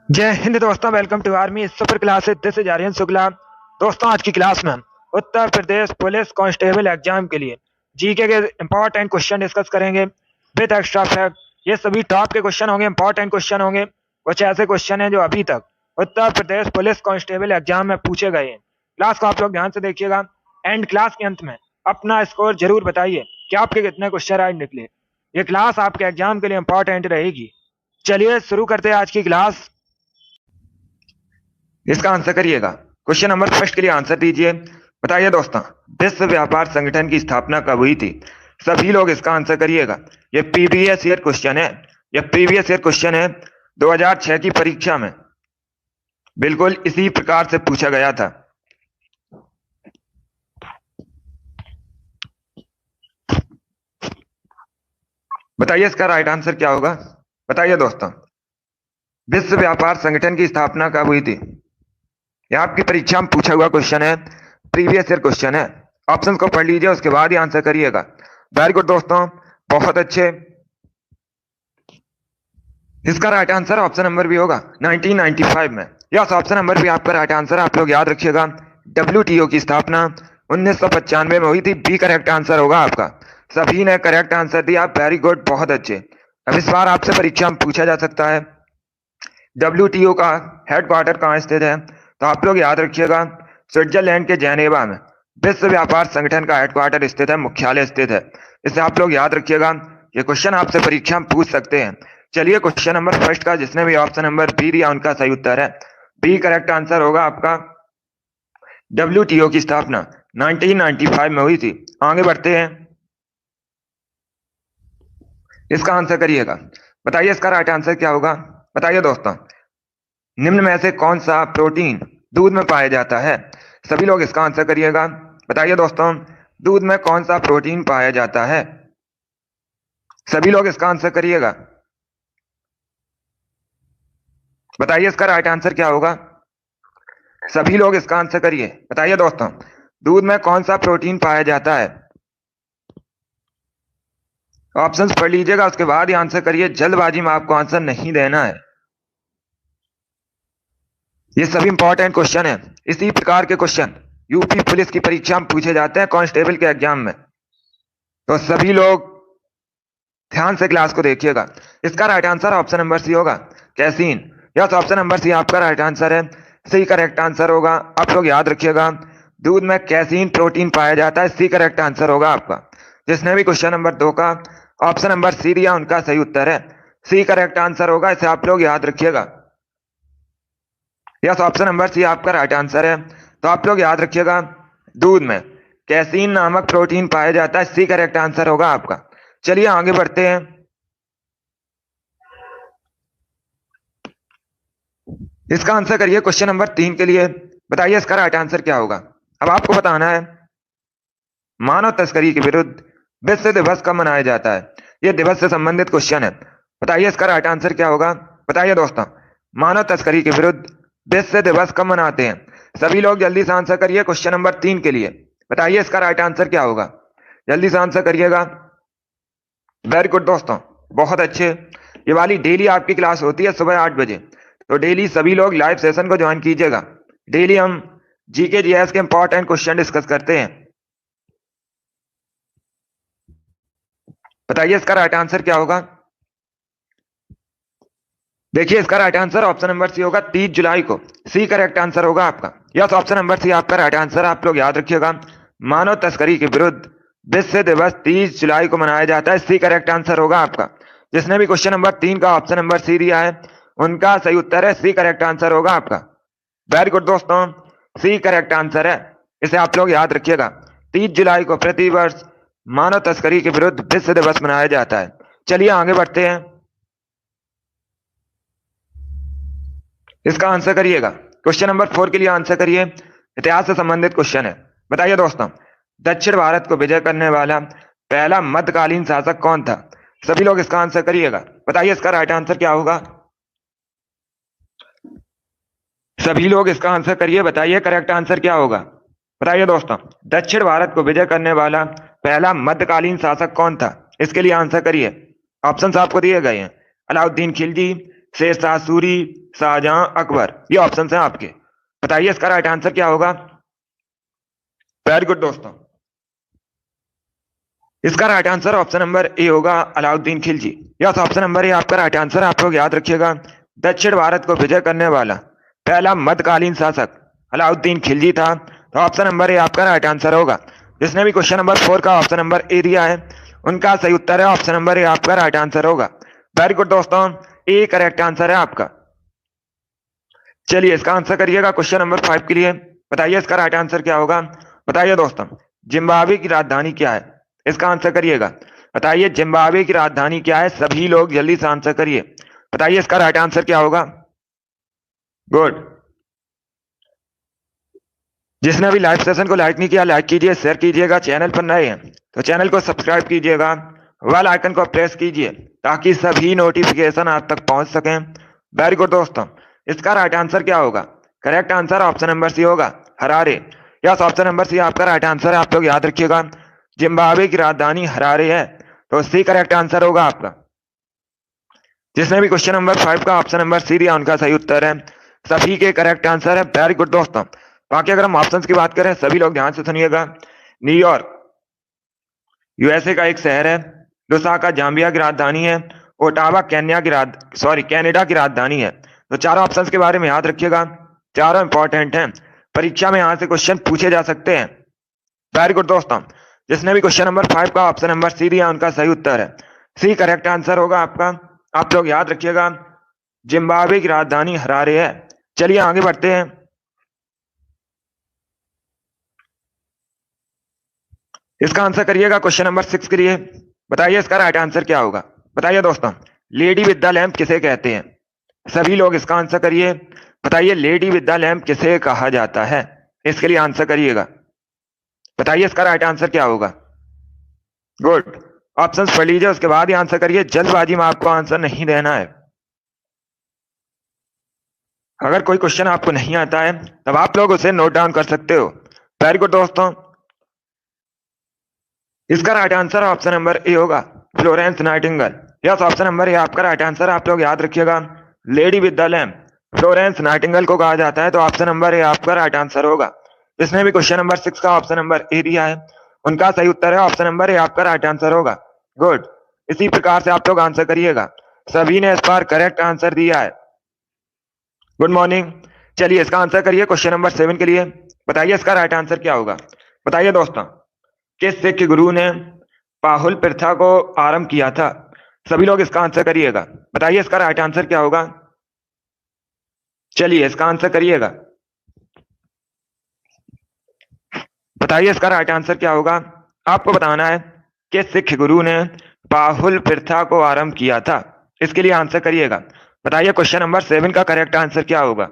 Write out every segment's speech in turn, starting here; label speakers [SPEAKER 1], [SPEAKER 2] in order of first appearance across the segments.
[SPEAKER 1] जय हिंद दोस्तों, welcome to army super classes. This is Aryan Shukla. दोस्तों, आज की क्लास में हम Uttar Pradesh police constable exam के लिए जीके के इंपॉर्टेंट क्वेश्चन डिस्कस करेंगे विद एक्स्ट्रा फैक्ट। ये सभी टॉप के क्वेश्चन होंगे, इंपॉर्टेंट क्वेश्चन होंगे। कुछ ऐसे क्वेश्चन हैं जो अभी तक उत्तर प्रदेश पुलिस कांस्टेबल एग्जाम में पूछे गए हैं। क्लास को आप लोग ध्यान से देखिएगा एंड क्लास के अंत में अपना स्कोर जरूर बताइए कि आपके कितने क्वेश्चन राइट निकले। ये क्लास आपके एग्जाम के लिए इंपॉर्टेंट रहेगी। चलिए शुरू करते हैं आज की क्लास। इसका आंसर करिएगा। क्वेश्चन नंबर फर्स्ट के लिए आंसर दीजिए। बताइए दोस्तों, विश्व व्यापार संगठन की स्थापना कब हुई थी? सभी लोग इसका आंसर करिएगा। ये प्रीवियस ईयर क्वेश्चन है। ये प्रीवियस ईयर क्वेश्चन है 2006 की परीक्षा में बिल्कुल इसी प्रकार से पूछा गया था। बताइए इसका राइट आंसर क्या होगा। बताइए दोस्तों, विश्व व्यापार संगठन की स्थापना कब हुई थी? यह आपकी परीक्षा में पूछा हुआ क्वेश्चन है, प्रीवियस ईयर क्वेश्चन है। ऑप्शन को पढ़ लीजिए, उसके बाद ही आंसर करिएगा। वेरी गुड दोस्तों, बहुत अच्छे। इसका राइट आंसर ऑप्शन नंबर भी होगा 1995 में। यस, ऑप्शन नंबर भी आपका राइट आंसर। आप लोग याद रखिएगा, डब्ल्यूटीओ की स्थापना 1995 में हुई थी। बी करेक्ट आंसर होगा आपका। सभी ने करेक्ट आंसर दिया। वेरी गुड, बहुत अच्छे। अब इस बार आपसे परीक्षा में पूछा जा सकता है डब्ल्यूटीओ का हेडक्वार्टर कहाँ स्थित है? तो आप लोग याद रखिएगा, स्विट्जरलैंड के जेनेवा में विश्व व्यापार संगठन का हेडक्वार्टर स्थित है, मुख्यालय स्थित है। इसे आप लोग याद रखिएगा। ये क्वेश्चन आपसे परीक्षा में पूछ सकते हैं। चलिए क्वेश्चन नंबर फर्स्ट का जिसने भी ऑप्शन नंबर बी दिया उनका सही उत्तर है। बी करेक्ट आंसर होगा आपका। डब्ल्यूटीओ की स्थापना 1995 में हुई थी। आगे बढ़ते हैं, इसका आंसर करिएगा। बताइए इसका राइट आंसर क्या होगा। बताइए दोस्तों, निम्न में से कौन सा प्रोटीन दूध में पाया जाता है? सभी लोग इसका आंसर करिएगा। बताइए दोस्तों, दूध में कौन सा प्रोटीन पाया जाता है? सभी लोग इसका आंसर करिएगा। बताइए इसका राइट आंसर क्या होगा। सभी लोग इसका आंसर करिए। बताइए दोस्तों, दूध में कौन सा प्रोटीन पाया जाता है? ऑप्शंस पढ़ लीजिएगा, उसके बाद ही आंसर करिए। जल्दबाजी में आपको आंसर नहीं देना है। ये सभी इंपॉर्टेंट क्वेश्चन है। इसी प्रकार के क्वेश्चन यूपी पुलिस की परीक्षा में पूछे जाते हैं, कांस्टेबल के एग्जाम में। तो सभी लोग ध्यान से क्लास को देखिएगा। इसका right answer option number C होगा, casein. Yes, option number C आपका राइट आंसर है। सी करेक्ट आंसर होगा। आप लोग याद रखिएगा, दूध में कैसीन प्रोटीन पाया जाता है। सी करेक्ट आंसर होगा आपका। जिसने भी क्वेश्चन नंबर 2 का ऑप्शन नंबर सी दिया उनका सही उत्तर है। सी करेक्ट आंसर होगा, इसे आप लोग याद रखिएगा। यस, ऑप्शन नंबर सी आपका राइट आंसर है। तो आप लोग याद रखिएगा, दूध में कैसीन नामक प्रोटीन पाया जाता है। सी करेक्ट आंसर होगा आपका। चलिए आगे बढ़ते हैं। इसका आंसर करिए क्वेश्चन नंबर 3 के लिए। बताइए इसका राइट आंसर क्या होगा। अब आपको बताना है, मानव तस्करी के विरुद्ध विश्व दिवस कब मनाया जाता है? यह दिवस से संबंधित क्वेश्चन है। बताइए इसका राइट आंसर क्या होगा। बताइए दोस्तों, मानव तस्करी के विरुद्ध विश्व दिवस कब मनाते हैं? सभी लोग जल्दी से आंसर करिए क्वेश्चन नंबर 3 के लिए। बताइए इसका राइट आंसर क्या होगा। जल्दी से आंसर करिएगा। वेरी गुड दोस्तों, बहुत अच्छे। ये वाली डेली आपकी क्लास होती है सुबह 8 बजे। तो डेली सभी लोग लाइव सेशन को ज्वाइन कीजिएगा। डेली हम जीके जीएस के इंपॉर्टेंट क्वेश्चन डिस्कस करते हैं। बताइए इसका राइट आंसर क्या होगा। देखिए इसका right answer option number C होगा, 30 जुलाई को। सी करेक्ट आंसर होगा आपका। यस, ऑप्शन नंबर सी आपका राइट आंसर। आप लोग याद रखिएगा, मानव तस्करी के विरुद्ध विश्व दिवस 30 जुलाई को मनाया जाता है। सी करेक्ट आंसर होगा आपका। जिसने भी क्वेश्चन नंबर 3 का ऑप्शन नंबर सी दिया है उनका सही उत्तर है। सी करेक्ट आंसर होगा आपका। वेरी गुड दोस्तों, सी करेक्ट आंसर है। इसे आप लोग याद रखिएगा। 30 जुलाई को प्रतिवर्ष मानव तस्करी के विरुद्ध विश्व दिवस मनाया जाता है। चलिए आगे बढ़ते हैं। इसका आंसर करिएगा। क्वेश्चन नंबर 4 के लिए आंसर करिए। इतिहास से संबंधित क्वेश्चन है। बताइए दोस्तों, दक्षिण भारत को विजय करने वाला पहला मध्यकालीन शासक कौन था? सभी लोग इसका आंसर करिएगा। बताइए इसका राइट आंसर क्या होगा। सभी लोग इसका आंसर करिए। बताइए करेक्ट आंसर क्या होगा। बताइए दोस्तों, दक्षिण भारत को विजय करने वाला पहला मध्यकालीन शासक कौन था? इसके लिए आंसर करिए। ऑप्शंस आपको दिए गए हैं, अलाउद्दीन खिलजी, शेरशाह सूरी, शाहजहां, अकबर। ये ऑप्शन है आपके। बताइए इसका राइट आंसर क्या होगा। वेरी गुड दोस्तों। इसका right answer option number A होगा, Alauddin Khilji. Yes, option number A आपका राइट आंसर। आप लोग याद रखिएगा, दक्षिण भारत को विजय करने वाला पहला मध्यकालीन शासक अलाउद्दीन खिलजी था। तो ऑप्शन नंबर ए आपका राइट आंसर होगा। जिसने भी क्वेश्चन नंबर 4 का ऑप्शन नंबर ए दिया है उनका सही उत्तर है ऑप्शन नंबर ए आपका राइट आंसर होगा। वेरी गुड दोस्तों, ए करेक्ट आंसर है आपका। चलिए इसका आंसर करिएगा क्वेश्चन नंबर 5 के लिए। बताइए इसका राइट आंसर क्या होगा। बताइए दोस्तों, जिम्बाब्वे की राजधानी क्या है। इसका आंसर करिएगा। बताइए जिम्बाब्वे की राजधानी क्या है। सभी लोग जल्दी से आंसर करिए। बताइए इसका राइट आंसर क्या होगा। गुड। जिसने अभी लाइव सेशन को लाइक नहीं किया, लाइक कीजिए, शेयर कीजिएगा। चैनल पर नए हैं तो चैनल को सब्सक्राइब कीजिएगा, बेल आइकन को प्रेस कीजिए ताकि सभी नोटिफिकेशन आप तक पहुंच सकें। वेरी गुड दोस्तों, इसका राइट आंसर क्या होगा। Correct answer option number C होगा, Harare. Yes, option number C आपका राइट आंसर है। आप लोग याद रखिएगा, जिम्बाब्वे की राजधानी हरारे है। तो सी करेक्ट आंसर होगा आपका। जिसने भी क्वेश्चन नंबर 5 का ऑप्शन नंबर सी दिया उनका सही उत्तर है। सभी के करेक्ट आंसर है। वेरी गुड दोस्तों। बाकी अगर हम ऑप्शंस की बात करें, सभी लोग ध्यान से सुनिएगा। न्यूयॉर्क यूएसए का एक शहर है। लुसाका जाम्बिया की राजधानी है। ओटावा कनाडा की राजधानी है। तो चारों ऑप्शंस के बारे में याद रखिएगा, चारों इंपॉर्टेंट हैं। परीक्षा में यहां से क्वेश्चन पूछे जा सकते हैं। वेरी गुड दोस्तों, जिसने भी क्वेश्चन नंबर 5 का ऑप्शन नंबर सी दिया उनका सही उत्तर है। सी करेक्ट आंसर होगा आपका। आप लोग याद रखिएगा, जिम्बाब्वे की राजधानी हरारे है। चलिए आगे बढ़ते हैं। इसका आंसर करिएगा क्वेश्चन नंबर 6 के लिए। बताइए इसका राइट आंसर क्या होगा। बताइए दोस्तों, लेडी विद द लैम्प किसे कहते हैं। सभी लोग इसका आंसर करिए। बताइए लेडी विद द लैम्प किसे कहा जाता है। इसके लिए आंसर करिएगा। बताइए इसका राइट आंसर क्या होगा। गुड। ऑप्शंस पढ़ लीजिए, उसके बाद ही आंसर करिए। जल्दबाजी में आपको आंसर नहीं देना है। अगर कोई क्वेश्चन आपको नहीं आता है तब आप लोग उसे नोट डाउन कर सकते हो। वेरी गुड दोस्तों, इसका right answer option number A होगा, Florence Nightingale. Yes, option number A आपका राइट आंसर। आप लोग याद रखिएगा, lady with the lamp Florence Nightingale को कहा जाता है। तो ऑप्शन नंबर ए आपका राइट आंसर होगा। जिसने भी क्वेश्चन नंबर 6 का ऑप्शन नंबर ए दिया है उनका सही उत्तर है ऑप्शन नंबर ए आपका राइट आंसर होगा। गुड। इसी प्रकार से आप लोग आंसर करिएगा। सभी ने इस बार करेक्ट आंसर दिया है। Good morning. चलिए इसका आंसर करिए क्वेश्चन नंबर 7 के लिए। बताइए इसका राइट आंसर क्या होगा। बताइए दोस्तों, किस सिख गुरु ने पाहुल प्रथा को आरंभ किया था। सभी लोग इसका आंसर करिएगा। बताइए इसका राइट आंसर क्या होगा। चलिए इसका आंसर करिएगा। बताइए इसका राइट आंसर क्या होगा। आपको बताना है कि सिख गुरु ने पाहुल प्रथा को आरंभ किया था। इसके लिए आंसर करिएगा। बताइए क्वेश्चन नंबर 7 का करेक्ट आंसर क्या होगा।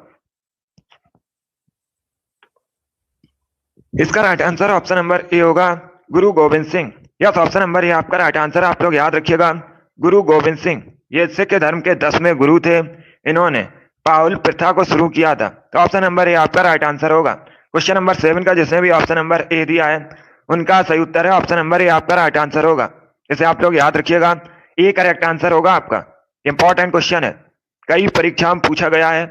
[SPEAKER 1] इसका right answer option number A होगा, गुरु Govind Singh. Yes, option number A आपका राइट आंसर। आप लोग याद रखिएगा, गुरु गोविंद सिंह ये सिख धर्म के 10वें गुरु थे। इन्होंने पाहुल प्रथा को शुरू किया था। तो ऑप्शन नंबर ए आपका राइट आंसर होगा। क्वेश्चन नंबर 7 का जिसने भी ऑप्शन नंबर ए दिया है उनका सही उत्तर है ऑप्शन नंबर ए आपका राइट आंसर होगा। इसे आप लोग याद रखिएगा, ए करेक्ट आंसर होगा आपका। इंपॉर्टेंट क्वेश्चन है, कई परीक्षा में पूछा गया है,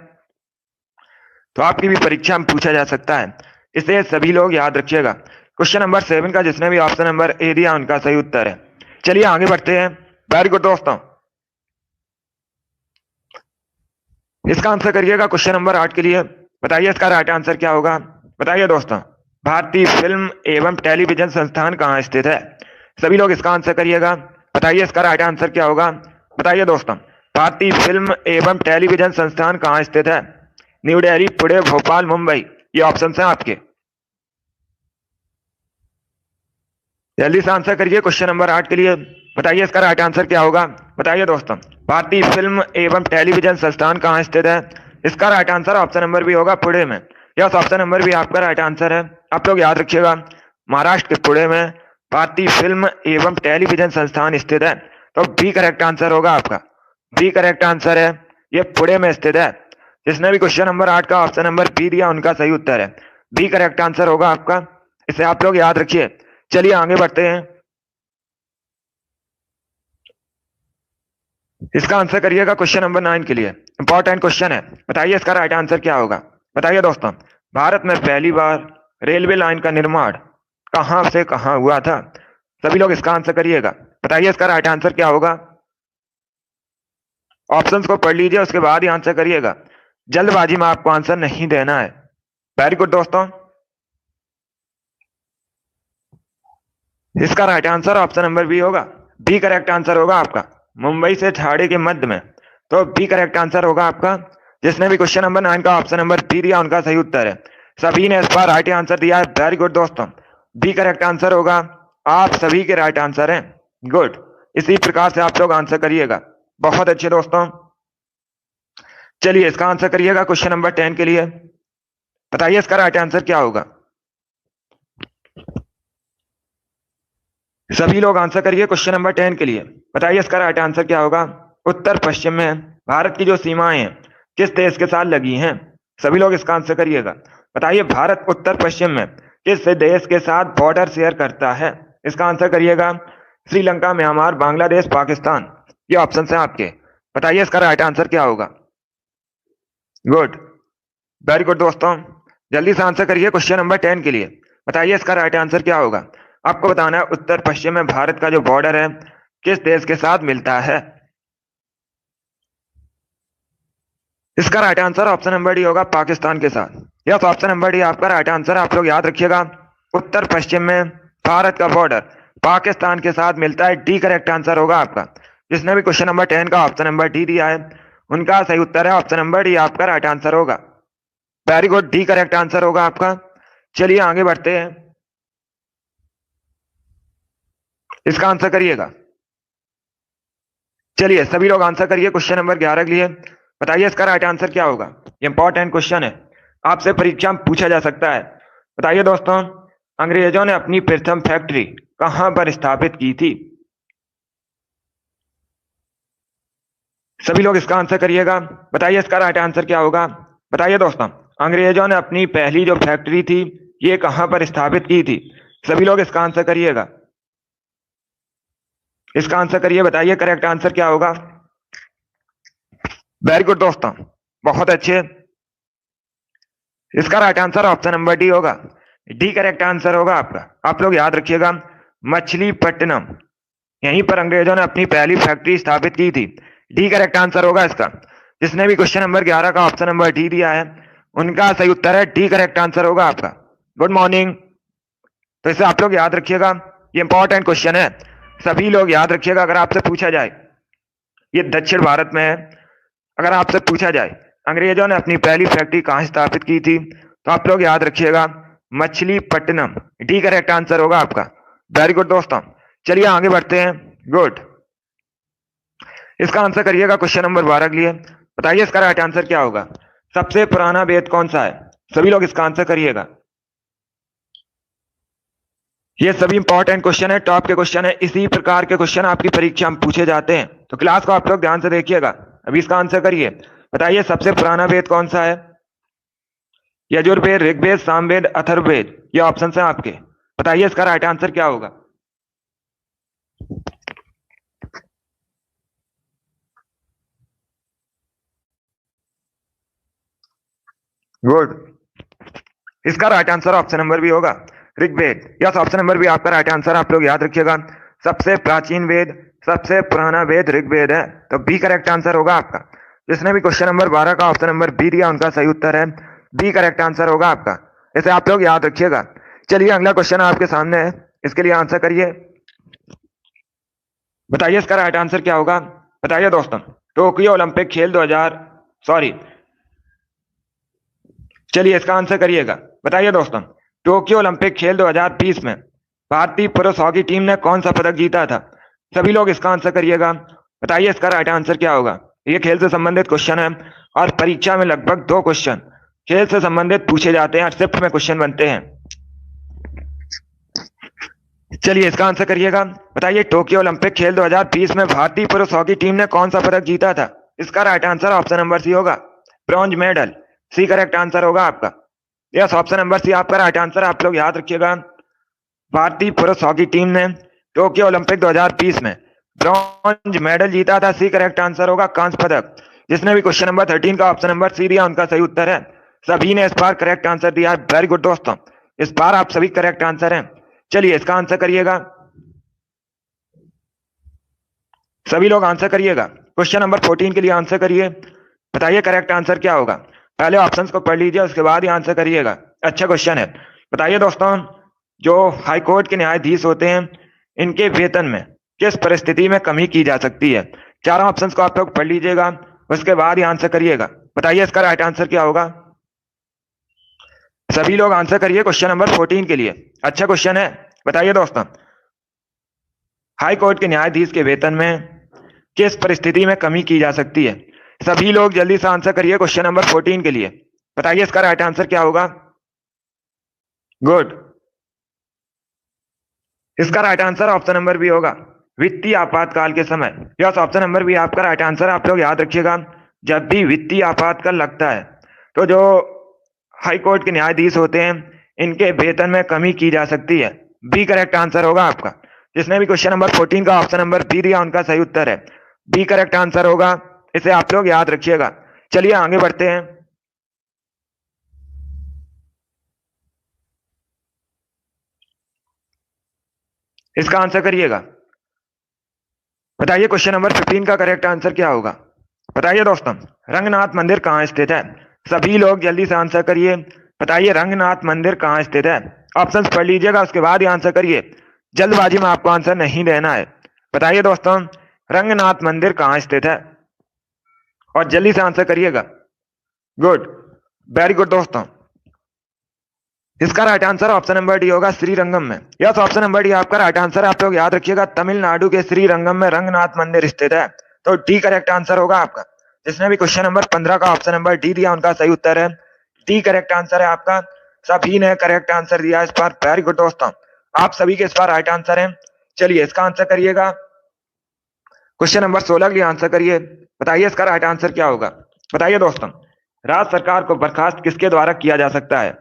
[SPEAKER 1] तो आपकी भी परीक्षा में पूछा जा सकता है। इसे सभी लोग याद रखिएगा। क्वेश्चन नंबर 7 का जिसने भी ऑप्शन नंबर ए दिया उनका सही उत्तर है। चलिए आगे बढ़ते हैं। वेरी गुड दोस्तों, इसका आंसर करिएगा क्वेश्चन नंबर 8 के लिए। बताइए इसका राइट आंसर क्या होगा। बताइए दोस्तों, भारतीय फिल्म एवं टेलीविजन संस्थान कहाँ स्थित है। सभी लोग इसका आंसर करिएगा। बताइए इसका राइट आंसर क्या होगा। बताइए दोस्तों, भारतीय फिल्म एवं टेलीविजन संस्थान कहाँ स्थित है। न्यू दिल्ली, पुणे, भोपाल, मुंबई। ये ऑप्शन है आपके। जल्दी से आंसर करिए क्वेश्चन नंबर 8 के लिए। बताइए इसका राइट आंसर क्या होगा। बताइए दोस्तों, भारतीय फिल्म एवं टेलीविजन संस्थान कहाँ स्थित है। इसका right answer option number B होगा, पुणे में। यस, ऑप्शन नंबर बी आपका राइट आंसर है। आप लोग याद रखिएगा, महाराष्ट्र के पुणे में भारतीय फिल्म एवं टेलीविजन संस्थान स्थित है। तो बी करेक्ट आंसर होगा आपका। बी करेक्ट आंसर है, ये पुणे में स्थित है। जिसने भी क्वेश्चन नंबर 8 का ऑप्शन नंबर बी दिया उनका सही उत्तर है। बी करेक्ट आंसर होगा आपका। इसे आप लोग याद रखिए। चलिए आगे बढ़ते हैं। इसका आंसर करिएगा क्वेश्चन नंबर 9 के लिए। इंपॉर्टेंट क्वेश्चन है, बताइए इसका राइट आंसर क्या होगा। बताइए दोस्तों, भारत में पहली बार रेलवे लाइन का निर्माण कहां से कहां हुआ था। सभी लोग इसका आंसर करिएगा। बताइए इसका राइट आंसर क्या होगा। ऑप्शंस को पढ़ लीजिए, उसके बाद ही आंसर करिएगा। जल्दबाजी में आपको आंसर नहीं देना है। वेरी गुड दोस्तों। इसका right answer option number B होगा। बी करेक्ट आंसर होगा आपका, मुंबई से ठाणे के मध्य में। तो बी करेक्ट आंसर होगा आपका। जिसने भी क्वेश्चन नंबर 9 का ऑप्शन नंबर बी दिया उनका सही उत्तर है। सभी ने इस बार राइट आंसर दिया है। वेरी गुड दोस्तों, बी करेक्ट आंसर होगा। आप सभी के राइट आंसर हैं। गुड, इसी प्रकार से आप लोग आंसर करिएगा। बहुत अच्छे दोस्तों। चलिए इसका आंसर करिएगा क्वेश्चन नंबर 10 के लिए। बताइए इसका राइट आंसर क्या होगा। सभी लोग आंसर करिए क्वेश्चन नंबर 10 के लिए। बताइए इसका राइट आंसर क्या होगा। उत्तर पश्चिम में भारत की जो सीमाएं हैं किस देश के साथ लगी हैं। सभी लोग इसका आंसर करिएगा। बताइए भारत उत्तर पश्चिम में किस देश के साथ बॉर्डर शेयर करता है। इसका आंसर करिएगा। श्रीलंका, म्यांमार, बांग्लादेश, पाकिस्तान। ये ऑप्शन है आपके। बताइए इसका राइट आंसर क्या होगा। गुड, वेरी गुड दोस्तों। जल्दी से आंसर करिए क्वेश्चन नंबर 10 के लिए। बताइए इसका राइट आंसर क्या होगा। आपको बताना है उत्तर पश्चिम में भारत का जो बॉर्डर है किस देश के साथ मिलता है। इसका right answer option number D होगा, पाकिस्तान के साथ। यस, ऑप्शन नंबर डी आपका राइट आंसर। आप लोग याद रखिएगा, उत्तर पश्चिम में भारत का बॉर्डर पाकिस्तान के साथ मिलता है। डी करेक्ट आंसर होगा आपका। जिसने भी क्वेश्चन नंबर 10 का ऑप्शन नंबर डी दिया है उनका सही उत्तर है ऑप्शन नंबर डी आपका राइट आंसर होगा। Very good, D correct answer होगा आपका। चलिए आगे बढ़ते हैं। इसका आंसर करिएगा। चलिए सभी लोग आंसर करिए क्वेश्चन नंबर 11 के लिए। बताइए इसका राइट आंसर क्या होगा। इंपॉर्टेंट क्वेश्चन है, आपसे परीक्षा में पूछा जा सकता है। बताइए दोस्तों, अंग्रेजों ने अपनी प्रथम फैक्ट्री कहां पर स्थापित की थी। सभी लोग इसका आंसर करिएगा। बताइए इसका राइट आंसर क्या होगा। बताइए दोस्तों, अंग्रेजों ने अपनी पहली जो फैक्ट्री थी ये कहां पर स्थापित की थी। सभी लोग इसका आंसर करिएगा। इसका आंसर करिए। बताइए करेक्ट आंसर क्या होगा। वेरी गुड दोस्तों, बहुत अच्छे। इसका right answer option number D होगा। डी करेक्ट आंसर होगा आपका। आप लोग याद रखिएगा, मछलीपट्टनम, यहीं पर अंग्रेजों ने अपनी पहली फैक्ट्री स्थापित की थी। डी करेक्ट आंसर होगा इसका। जिसने भी क्वेश्चन नंबर 11 का ऑप्शन नंबर डी दिया है उनका सही उत्तर है डी करेक्ट आंसर होगा आपका। Good morning. तो इसे आप लोग याद रखिएगा, ये इंपॉर्टेंट क्वेश्चन है। सभी लोग याद रखिएगा, अगर आपसे पूछा जाए, ये दक्षिण भारत में है, अगर आपसे पूछा जाए अंग्रेजों ने अपनी पहली फैक्ट्री कहां स्थापित की थी तो आप लोग याद रखिएगा मछलीपट्टनम। डी करेक्ट आंसर होगा आपका। वेरी गुड दोस्तों, चलिए आगे बढ़ते हैं। गुड, इसका आंसर करिएगा क्वेश्चन नंबर 12 के लिए। बताइए इसका राइट आंसर क्या होगा। सबसे पुराना वेद कौन सा है। सभी लोग इसका आंसर करिएगा। ये सभी इंपॉर्टेंट क्वेश्चन है, टॉप के क्वेश्चन है। इसी प्रकार के क्वेश्चन आपकी परीक्षा में पूछे जाते हैं, तो क्लास को आप लोग ध्यान से देखिएगा। अभी इसका आंसर करिए। बताइए सबसे पुराना वेद कौन सा है। यजुर्वेद, ऋग्वेद, सामवेद, अथर्ववेद। ये ऑप्शन है आपके। बताइए इसका राइट आंसर क्या होगा। गुड, इसका right answer option number B होगा, Rigveda. Yes, option number B आपका राइट आंसर। आप लोग याद रखिएगा, सबसे प्राचीन वेद, सबसे पुराना वेद ऋग्वेद है, तो बी करेक्ट आंसर होगा आपका। जिसने भी क्वेश्चन नंबर 12 का ऑप्शन नंबर बी दिया उनका सही उत्तर है बी करेक्ट आंसर होगा आपका। इसे आप लोग याद रखिएगा। चलिए अगला क्वेश्चन आपके सामने है, इसके लिए आंसर करिए। बताइए इसका राइट आंसर क्या होगा। बताइए दोस्तों, टोक्यो ओलंपिक खेल 2000 सॉरी चलिए इसका आंसर करिएगा। बताइए दोस्तों, टोक्यो ओलंपिक खेल 2020 में भारतीय पुरुष हॉकी टीम ने कौन सा पदक जीता था। सभी लोग इसका आंसर करिएगा। बताइए इसका राइट आंसर क्या होगा। ये खेल से संबंधित क्वेश्चन है और परीक्षा में लगभग 2 क्वेश्चन खेल से संबंधित पूछे जाते हैं, शिफ्ट में क्वेश्चन बनते हैं। चलिए इसका आंसर करिएगा। बताइए टोक्यो ओलंपिक खेल 2020 में भारतीय पुरुष हॉकी टीम ने कौन सा पदक जीता था। इसका right answer option number C होगा, bronze medal. C correct answer होगा आपका। यस, ऑप्शन नंबर सी आपका राइट आंसर। आप लोग याद रखिएगा, भारतीय पुरुष हॉकी टीम ने टोक्यो ओलंपिक 2020 में ब्रॉन्ज मेडल जीता था, सी करेक्ट आंसर होगा कांस्य पदक। जिसने भी क्वेश्चन नंबर 13 का ऑप्शन नंबर सी दिया उनका सही उत्तर है। सभी ने इस बार करेक्ट आंसर दिया है, वेरी गुड दोस्तों, इस बार आप सभी करेक्ट आंसर हैं। चलिए इसका आंसर करिएगा, सभी लोग आंसर करिएगा। क्वेश्चन नंबर 14 के लिए आंसर करिए, बताइए करेक्ट आंसर क्या होगा। पहले ऑप्शंस को पढ़ लीजिए, उसके बाद ही आंसर करिएगा। अच्छा क्वेश्चन है, बताइए दोस्तों, जो हाई कोर्ट के न्यायाधीश होते हैं इनके वेतन में किस परिस्थिति में कमी की जा सकती है। चारों ऑप्शंस को आप लोग पढ़ लीजिएगा, उसके बाद ही आंसर करिएगा। बताइए इसका राइट आंसर क्या होगा। सभी लोग आंसर करिए क्वेश्चन नंबर 14 के लिए, अच्छा क्वेश्चन है। बताइए दोस्तों, हाई कोर्ट के न्यायाधीश के वेतन में किस परिस्थिति में कमी की जा सकती है। सभी लोग जल्दी से आंसर करिए क्वेश्चन नंबर 14 के लिए, बताइए इसका राइट आंसर क्या होगा। गुड, इसका right answer option number B होगा, वित्तीय आपातकाल के समय। यस, ऑप्शन नंबर बी आपका राइट आंसर। आप लोग याद रखिएगा, जब भी वित्तीय आपातकाल लगता है तो जो हाई कोर्ट के न्यायाधीश होते हैं इनके वेतन में कमी की जा सकती है। बी करेक्ट आंसर होगा आपका। जिसने भी क्वेश्चन नंबर 14 का ऑप्शन नंबर बी दिया उनका सही उत्तर है, बी करेक्ट आंसर होगा, इसे आप लोग याद रखिएगा। चलिए आगे बढ़ते हैं। इसका आंसर करिएगा, बताइए क्वेश्चन नंबर 15 का करेक्ट आंसर क्या होगा। बताइए दोस्तों, रंगनाथ मंदिर कहाँ स्थित है। सभी लोग जल्दी से आंसर करिए, बताइए रंगनाथ मंदिर कहाँ स्थित है। ऑप्शंस पढ़ लीजिएगा, उसके बाद ही आंसर करिए, जल्दबाजी में आपको आंसर नहीं देना है। बताइए दोस्तों, रंगनाथ मंदिर कहाँ स्थित है, और जल्दी से आंसर करिएगा। गुड, वेरी गुड दोस्तों, इसका right answer option number D होगा, श्रीरंगम में। यस, ऑप्शन नंबर डी आपका राइट आंसर। आप लोग याद रखिएगा, तमिलनाडु के श्रीरंगम में रंगनाथ मंदिर स्थित है, तो डी करेक्ट आंसर होगा आपका। जिसने भी क्वेश्चन नंबर 15 का ऑप्शन नंबर डी दिया उनका सही उत्तर है, डी करेक्ट आंसर है आपका। सभी ने करेक्ट आंसर दिया इस बार, वेरी गुड दोस्तों, आप सभी के इस बार राइट आंसर है। चलिए इसका आंसर करिएगा, क्वेश्चन नंबर 16 के लिए आंसर करिए, बताइए इसका राइट आंसर क्या होगा। बताइए दोस्तों, राज्य सरकार को बर्खास्त किसके द्वारा किया जा सकता है।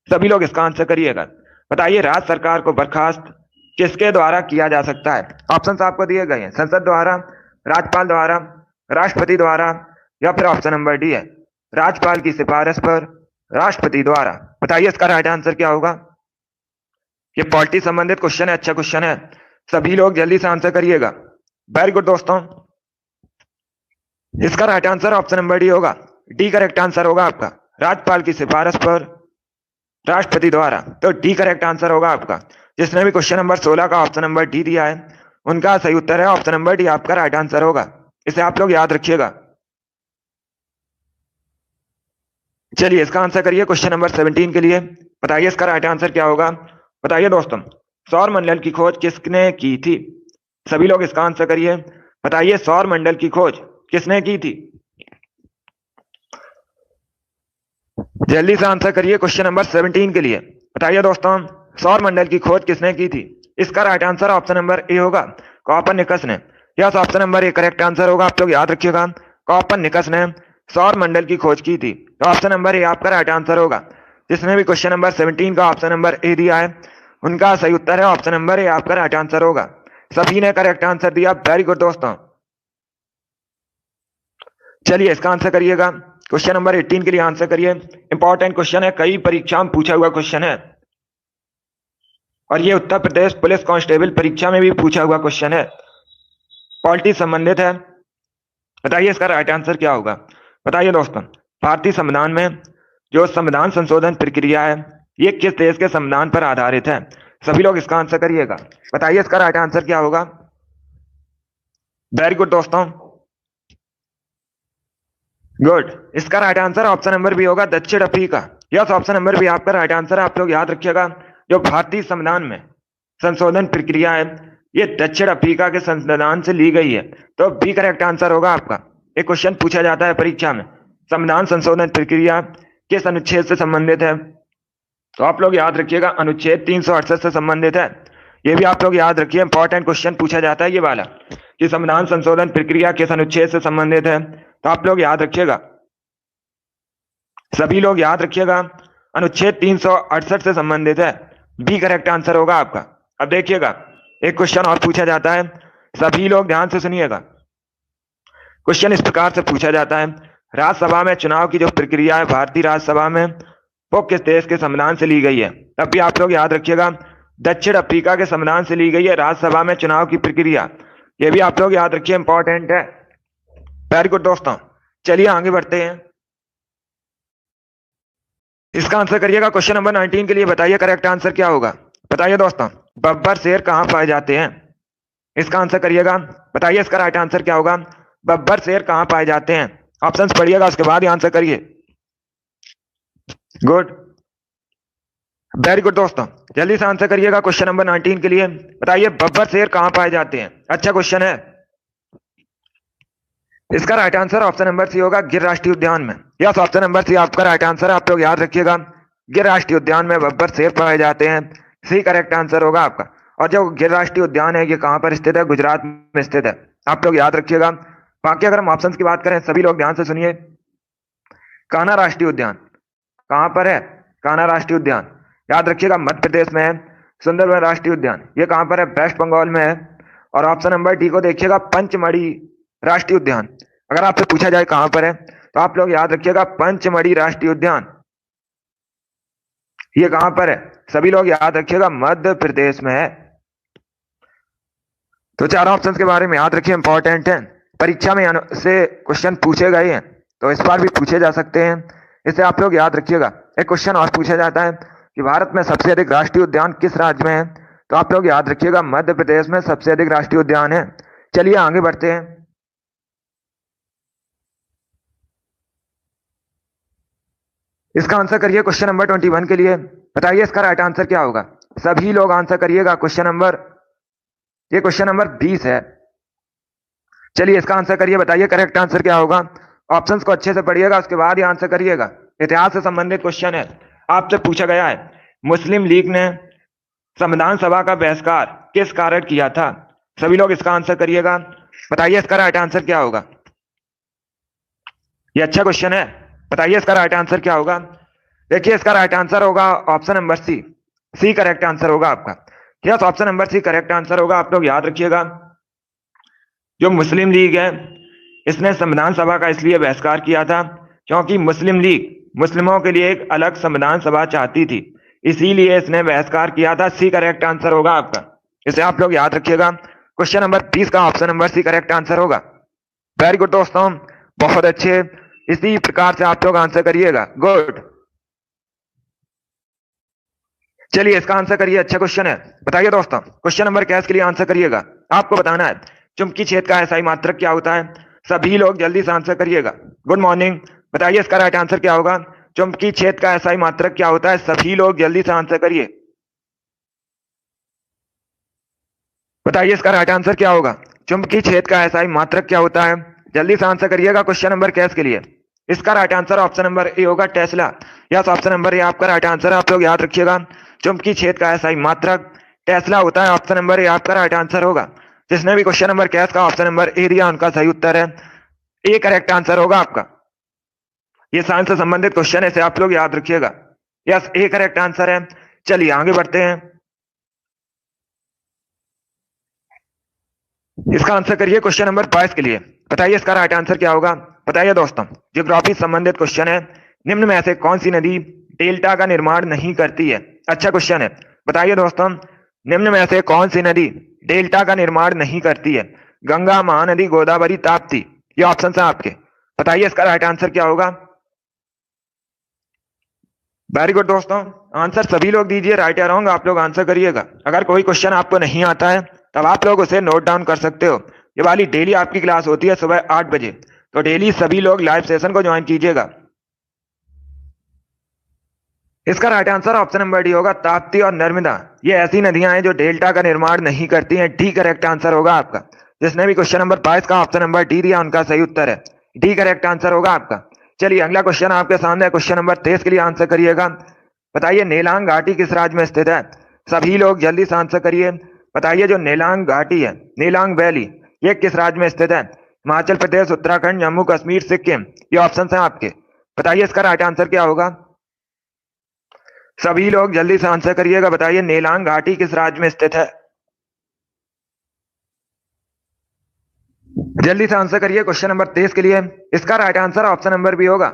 [SPEAKER 1] सभी लोग इसका आंसर करिएगा, बताइए राज्य सरकार को बर्खास्त किसके द्वारा किया जा सकता है। ऑप्शंस आपको दिए गए हैं, संसद द्वारा, राज्यपाल द्वारा, राष्ट्रपति द्वारा, या फिर ऑप्शन नंबर डी है राज्यपाल की सिफारिश पर राष्ट्रपति द्वारा। बताइए इसका राइट आंसर क्या होगा। ये पॉलिटी संबंधित क्वेश्चन है, अच्छा क्वेश्चन है, सभी लोग जल्दी से आंसर करिएगा। वेरी गुड दोस्तों, इसका right answer option number D होगा, डी करेक्ट आंसर होगा आपका, राज्यपाल की सिफारिश पर राष्ट्रपति द्वारा, तो डी करेक्ट आंसर होगा आपका। जिसने भी क्वेश्चन नंबर 16 का ऑप्शन नंबर डी दिया है उनका सही उत्तर है ऑप्शन नंबर डी, आपका राइट आंसर होगा, इसे आप लोग याद रखिएगा। चलिए इसका आंसर करिए क्वेश्चन नंबर 17 के लिए, बताइए इसका राइट आंसर क्या होगा। बताइए दोस्तों, सौर मंडल की खोज किसने की थी। सभी लोग इसका आंसर करिए, बताइए सौर मंडल की खोज किसने की थी। जल्दी से आंसर करिए क्वेश्चन नंबर 17 के लिए, बताइए दोस्तों सौर मंडल की खोज किसने की थी। इसका right answer option number A होगा, कॉपरनिकस ने। Yes, option number A correct answer होगा, आप लोग याद रखिएगा, कॉपरनिकस ने सौर मंडल की खोज की थी, तो ऑप्शन नंबर ए आपका राइट आंसर होगा। जिसने भी क्वेश्चन नंबर 17 का ऑप्शन नंबर ए दिया है उनका सही उत्तर है ऑप्शन नंबर ए, आपका राइट आंसर होगा। सभी ने करेक्ट आंसर दिया, वेरी गुड दोस्तों। चलिए इसका आंसर करिएगा, क्वेश्चन नंबर 18 के लिए आंसर करिए। इंपॉर्टेंट क्वेश्चन है, कई परीक्षा में पूछा हुआ क्वेश्चन है, और ये उत्तर प्रदेश पुलिस कांस्टेबल परीक्षा में भी पूछा हुआ क्वेश्चन है, पॉलिटी संबंधित है। बताइए इसका राइट आंसर क्या होगा। बताइए दोस्तों, भारतीय संविधान में जो संविधान संशोधन प्रक्रिया है ये किस देश के संविधान पर आधारित है। सभी लोग इसका आंसर करिएगा, बताइए इसका राइट आंसर क्या होगा। वेरी गुड दोस्तों, गुड, इसका right answer option number B होगा, दक्षिण Africa. Yes, option number B आपका राइट आंसर है। आप लोग याद रखिएगा, जो भारतीय संविधान में संशोधन प्रक्रिया है ये दक्षिण अफ्रीका के संविधान से ली गई है, तो बी करेक्ट आंसर होगा आपका। एक क्वेश्चन पूछा जाता है परीक्षा में, संविधान संशोधन प्रक्रिया किस अनुच्छेद से संबंधित है, तो आप लोग याद रखिएगा अनुच्छेद 368 से संबंधित है। ये भी आप लोग याद रखिए, इंपॉर्टेंट क्वेश्चन पूछा जाता है ये वाला, कि संविधान संशोधन प्रक्रिया किस अनुच्छेद से संबंधित है, तो आप लोग याद रखिएगा, सभी लोग याद रखिएगा, अनुच्छेद 368 से संबंधित है, बी करेक्ट आंसर होगा आपका। अब देखिएगा, एक क्वेश्चन और पूछा जाता है, सभी लोग ध्यान से सुनिएगा। क्वेश्चन इस प्रकार से पूछा जाता है, राज्यसभा में चुनाव की जो प्रक्रिया है भारतीय राज्यसभा में वो किस देश के संविधान से ली गई है? तब भी आप लोग याद रखिएगा, दक्षिण अफ्रीका के संविधान से ली गई है राज्यसभा में चुनाव की प्रक्रिया। ये भी आप लोग याद रखिए, इंपॉर्टेंट है। वेरी गुड दोस्तों, चलिए आगे बढ़ते हैं। इसका आंसर करिएगा। क्वेश्चन नंबर 19 के लिए बताइए करेक्ट आंसर क्या होगा? बताइए दोस्तों, बब्बर शेर कहाँ पाए जाते हैं? इसका आंसर करिएगा, बताइए इसका राइट आंसर क्या होगा? बब्बर शेर कहाँ पाए जाते हैं? ऑप्शंस पढ़िएगा, उसके बाद ही आंसर करिए। गुड, वेरी गुड दोस्तों, जल्दी से आंसर करिएगा क्वेश्चन नंबर 19 के लिए। बताइए बब्बर शेर कहाँ पाए जाते हैं? अच्छा क्वेश्चन है। इसका right answer option number C होगा, गिर राष्ट्रीय उद्यान में। यस, ऑप्शन नंबर सी आपका राइट आंसर है। आप लोग याद रखिएगा, गिर राष्ट्रीय उद्यान में बब्बर शेर पाए जाते हैं। सी करेक्ट आंसर होगा आपका। और जो गिर राष्ट्रीय उद्यान है ये कहां पर स्थित है? गुजरात में स्थित है। आप लोग याद रखिएगा। बाकी अगर हम ऑप्शन की बात करें, सभी लोग ध्यान से सुनिए। कान्हा राष्ट्रीय उद्यान कहां पर है? कान्हा राष्ट्रीय उद्यान याद रखिएगा, मध्य प्रदेश में है। सुंदरबन राष्ट्रीय उद्यान ये कहां पर है? वेस्ट बंगाल में है। और ऑप्शन नंबर डी को देखिएगा, पंचमढ़ी राष्ट्रीय उद्यान। अगर आपसे पूछा जाए कहां पर है, तो आप लोग याद रखिएगा, पंचमढ़ी राष्ट्रीय उद्यान ये कहां पर है? सभी लोग याद रखिएगा, मध्य प्रदेश में है। तो चारों ऑप्शंस के बारे में याद रखिए, इंपॉर्टेंट है। परीक्षा में से क्वेश्चन पूछे गए हैं, तो इस बार भी पूछे जा सकते हैं, इसे आप लोग याद रखिएगा। एक क्वेश्चन और पूछा जाता है कि भारत में सबसे अधिक राष्ट्रीय उद्यान किस राज्य में है? तो आप लोग याद रखिएगा, मध्य प्रदेश में सबसे अधिक राष्ट्रीय उद्यान है। चलिए आगे बढ़ते हैं। इसका आंसर करिए क्वेश्चन नंबर 21 के लिए। बताइए इसका राइट आंसर क्या होगा? सभी लोग आंसर करिएगा। ये क्वेश्चन नंबर 20 है। चलिए इसका आंसर करिए, बताइए करेक्ट आंसर क्या होगा? ऑप्शंस को अच्छे से पढ़िएगा, उसके बाद ही आंसर करिएगा। इतिहास से संबंधित क्वेश्चन है, आपसे पूछा गया है, मुस्लिम लीग ने संविधान सभा का बहिष्कार किस कारण किया था? सभी लोग इसका आंसर करिएगा। बताइए इसका राइट आंसर क्या होगा? ये अच्छा क्वेश्चन है, बताइए इसका राइट आंसर क्या होगा? देखिए इसका राइट आंसर होगा option number C. C correct answer होगा आपका। Yes, option number C correct answer होगा। आप लोग याद रखिएगा, जो मुस्लिम लीग है इसने संविधान सभा का इसलिए बहिष्कार किया था क्योंकि मुस्लिम लीग मुस्लिमों के लिए एक अलग संविधान सभा चाहती थी, इसीलिए इसने बहिष्कार किया था। सी करेक्ट आंसर होगा आपका, इसे आप लोग याद रखिएगा। क्वेश्चन नंबर 20 का option number C correct answer होगा। वेरी गुड दोस्तों, बहुत अच्छे, इसी प्रकार से आप लोग आंसर करिएगा। गुड, चलिए इसका आंसर करिए। अच्छा क्वेश्चन है, बताइए दोस्तों क्वेश्चन नंबर कैस के लिए आंसर करिएगा। आपको बताना है चुंबकीय क्षेत्र का एसआई मात्रक क्या होता है? सभी लोग जल्दी से आंसर करिएगा। गुड मॉर्निंग, बताइए इसका राइट आंसर क्या होगा? चुंबकीय क्षेत्र का एसआई मात्रक क्या होता है? सभी लोग जल्दी से आंसर करिए। बताइए इसका राइट आंसर क्या होगा? चुंबकीय क्षेत्र का एसआई मात्रक क्या होता है? जल्दी से आंसर करिएगा क्वेश्चन नंबर कैस के लिए। इसका right answer option number A होगा, Tesla. Yes, option number A आपका राइट आंसर है। आप लोग याद रखिएगा, चुंबकीय क्षेत्र का एसआई मात्रक टेस्ला होता है। ऑप्शन नंबर ए आपका राइट आंसर होगा। जिसने भी क्वेश्चन नंबर कैस का ऑप्शन नंबर ए दिया उनका सही उत्तर है, ए करेक्ट आंसर होगा आपका। ये साइंस से संबंधित क्वेश्चन है, इसे आप लोग याद रखिएगा। यस, ए करेक्ट आंसर है। चलिए आगे बढ़ते हैं। इसका आंसर करिए क्वेश्चन नंबर 22 के लिए। बताइए इसका राइट आंसर क्या होगा? बताइए दोस्तों, ज्योग्राफी संबंधित क्वेश्चन है। निम्न में से कौन सी नदी डेल्टा का निर्माण नहीं करती है? अच्छा क्वेश्चन है, बताइए दोस्तों, निम्न में से कौन सी नदी डेल्टा का निर्माण नहीं करती है? गंगा, महानदी, गोदावरी, ताप्ती, ये ऑप्शन है आपके। बताइए इसका राइट आंसर क्या होगा? वेरी गुड दोस्तों, आंसर सभी लोग दीजिए, राइट या रॉन्ग आप लोग आंसर करिएगा। अगर कोई क्वेश्चन आपको नहीं आता है तब आप लोग उसे नोट डाउन कर सकते हो। ये वाली डेली आपकी क्लास होती है सुबह 8 बजे, तो डेली सभी लोग लाइव सेशन को ज्वाइन कीजिएगा। इसका right answer option number D होगा, ताप्ती और नर्मदा ये ऐसी नदियां हैं जो डेल्टा का निर्माण नहीं करती हैं। डी करेक्ट आंसर होगा आपका। जिसने भी क्वेश्चन नंबर 22 का ऑप्शन नंबर डी दिया उनका सही उत्तर है, डी करेक्ट आंसर होगा आपका। चलिए अगला क्वेश्चन आपके सामने है, क्वेश्चन नंबर 23 के लिए आंसर करिएगा। बताइए नेलांग घाटी किस राज्य में स्थित है? सभी लोग जल्दी से आंसर करिए। बताइए जो नेलांग घाटी है, नेलांग वैली, ये किस राज्य में स्थित है? हिमाचल प्रदेश, उत्तराखंड, जम्मू कश्मीर, सिक्किम, ये ऑप्शन है आपके। बताइए इसका राइट आंसर क्या होगा? सभी लोग जल्दी से आंसर करिएगा। बताइए नेलांग घाटी किस राज्य में स्थित है? जल्दी से आंसर करिए क्वेश्चन नंबर 23 के लिए। इसका right answer option number B होगा,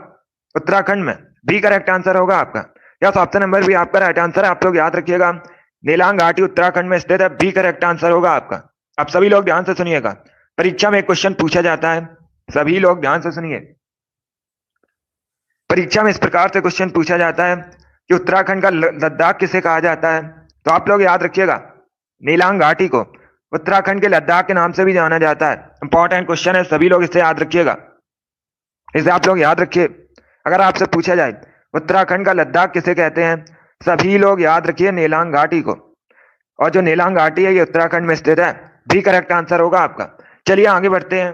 [SPEAKER 1] उत्तराखंड में। बी करेक्ट आंसर होगा आपका। यस, ऑप्शन नंबर बी आपका राइट आंसर है। आप लोग याद रखिएगा, नीलांग घाटी उत्तराखंड में स्थित है। बी करेक्ट आंसर होगा आपका। अब सभी लोग ध्यान से सुनिएगा, परीक्षा में एक क्वेश्चन पूछा जाता है, सभी लोग ध्यान से सुनिए। परीक्षा में इस प्रकार से क्वेश्चन पूछा जाता है कि उत्तराखंड का लद्दाख किसे कहा जाता है। तो आप लोग याद रखिएगा, नीलांग घाटी को उत्तराखंड के लद्दाख के नाम से भी जाना जाता है। इंपॉर्टेंट क्वेश्चन है, सभी लोग इसे याद रखिएगा। इसे आप लोग याद रखिए। अगर आपसे पूछा जाए उत्तराखंड का लद्दाख किसे कहते हैं, सभी लोग याद रखिए नीलांग घाटी को। और जो नीलांग घाटी है ये उत्तराखंड में स्थित है। भी करेक्ट आंसर होगा आपका। चलिए आगे बढ़ते हैं।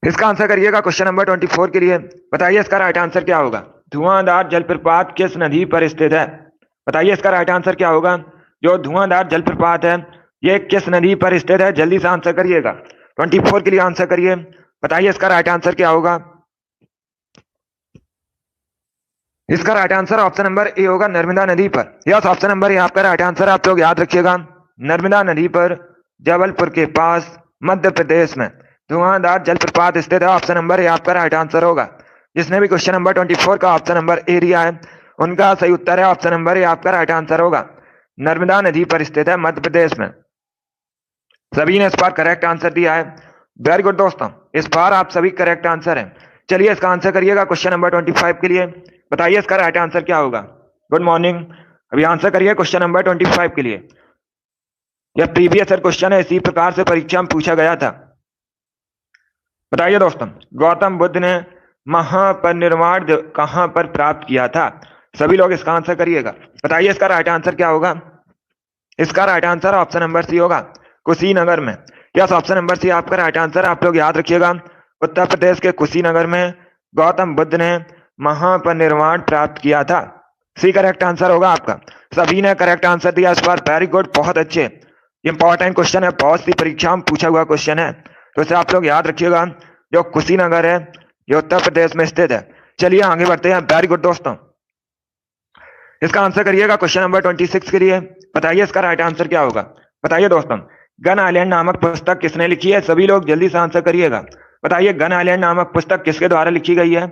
[SPEAKER 1] इसका आंसर करिएगा क्वेश्चन नंबर 24 के लिए। बताइए इसका राइट आंसर क्या होगा। धुआंधार जलप्रपात किस नदी पर स्थित है। बताइए इसका राइट आंसर क्या होगा। जो धुआंधार जलप्रपात है ये किस नदी पर स्थित है। जल्दी से आंसर करिएगा, 24 के लिए आंसर करिए। बताइए इसका राइट आंसर क्या होगा। इसका right answer option number A होगा, नर्मदा नदी पर। यस, ऑप्शन नंबर ए आपका राइट आंसर। आप लोग याद रखिएगा, नर्मदा नदी पर जबलपुर के पास मध्य प्रदेश में धुआंधार जलप्रपात स्थित है। ऑप्शन नंबर ए आपका राइट आंसर होगा। जिसने भी क्वेश्चन नंबर 24 का ऑप्शन नंबर ए दिया है उनका सही उत्तर है ऑप्शन नंबर ए आपका राइट आंसर होगा। नर्मदा नदी पर स्थित है मध्य प्रदेश में। सभी ने इस बार करेक्ट आंसर दिया है। वेरी गुड दोस्तों, इस बार आप सभी करेक्ट आंसर है। चलिए इसका आंसर करिएगा क्वेश्चन नंबर 25 के लिए। बताइए इसका राइट आंसर क्या होगा। गुड मॉर्निंग, अभी आंसर करिए क्वेश्चन नंबर 25 के लिए। यह प्रीवियस ईयर क्वेश्चन है, इसी प्रकार से परीक्षा में पूछा गया था। बताइए दोस्तों, गौतम बुद्ध ने महापरिनिर्वाण कहां पर प्राप्त किया था। सभी लोग इसका आंसर करिएगा। बताइए इसका राइट आंसर क्या होगा। इसका right answer option number C होगा, कुशीनगर में। यस, ऑप्शन नंबर सी आपका राइट आंसर। आप लोग याद रखिएगा, उत्तर प्रदेश के कुशीनगर में गौतम बुद्ध ने महापरिनिर्वाण प्राप्त किया था। सी करेक्ट आंसर होगा आपका। सभी ने करेक्ट आंसर दिया इस बार। वेरी गुड, बहुत अच्छे। इंपॉर्टेंट क्वेश्चन है, बहुत सी परीक्षा में पूछा हुआ क्वेश्चन है, तो इसे आप लोग याद रखिएगा। जो कुशीनगर है ये उत्तर प्रदेश में स्थित है। चलिए आगे बढ़ते हैं। वेरी गुड दोस्तों, इसका आंसर करिएगा क्वेश्चन नंबर 26 के लिए। बताइए इसका राइट आंसर क्या होगा। बताइए दोस्तों, गन आइलैंड नामक पुस्तक किसने लिखी है। सभी लोग जल्दी से आंसर करिएगा। बताइए गन आइलैंड नामक पुस्तक किसके द्वारा लिखी गई है।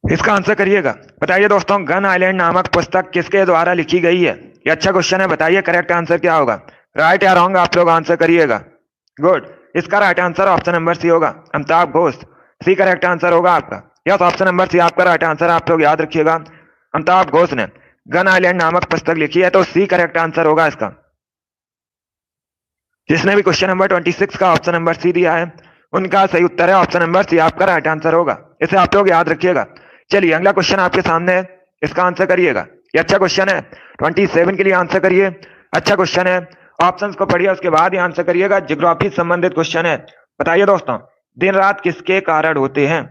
[SPEAKER 1] इसका आंसर करिएगा। बताइए दोस्तों, गन आइलैंड नामक पुस्तक किसके द्वारा लिखी गई है। ये अच्छा क्वेश्चन है। बताइए करेक्ट आंसर क्या होगा। राइट या रॉन्ग आप लोग आंसर करिएगा। गुड, इसका right answer option number C होगा, Amitav Ghosh. C correct answer होगा आपका। यस, ऑप्शन नंबर सी आपका राइट आंसर। आप लोग याद रखिएगा, अमिताभ घोष ने गन आइलैंड नामक पुस्तक लिखी है, तो सी करेक्ट आंसर होगा इसका। जिसने भी क्वेश्चन नंबर 26 का ऑप्शन नंबर सी दिया है उनका सही उत्तर है ऑप्शन नंबर सी आपका राइट आंसर होगा। इसे आप लोग याद रखिएगा। चलिए अगला क्वेश्चन आपके सामने है, इसका आंसर करिएगा। ये अच्छा क्वेश्चन है, 27 के लिए आंसर करिए। अच्छा क्वेश्चन है, ऑप्शंस को पढ़िए उसके बाद ही आंसर करिएगा। ज्योग्राफी संबंधित क्वेश्चन है। बताइए दोस्तों, दिन रात किसके कारण होते हैं।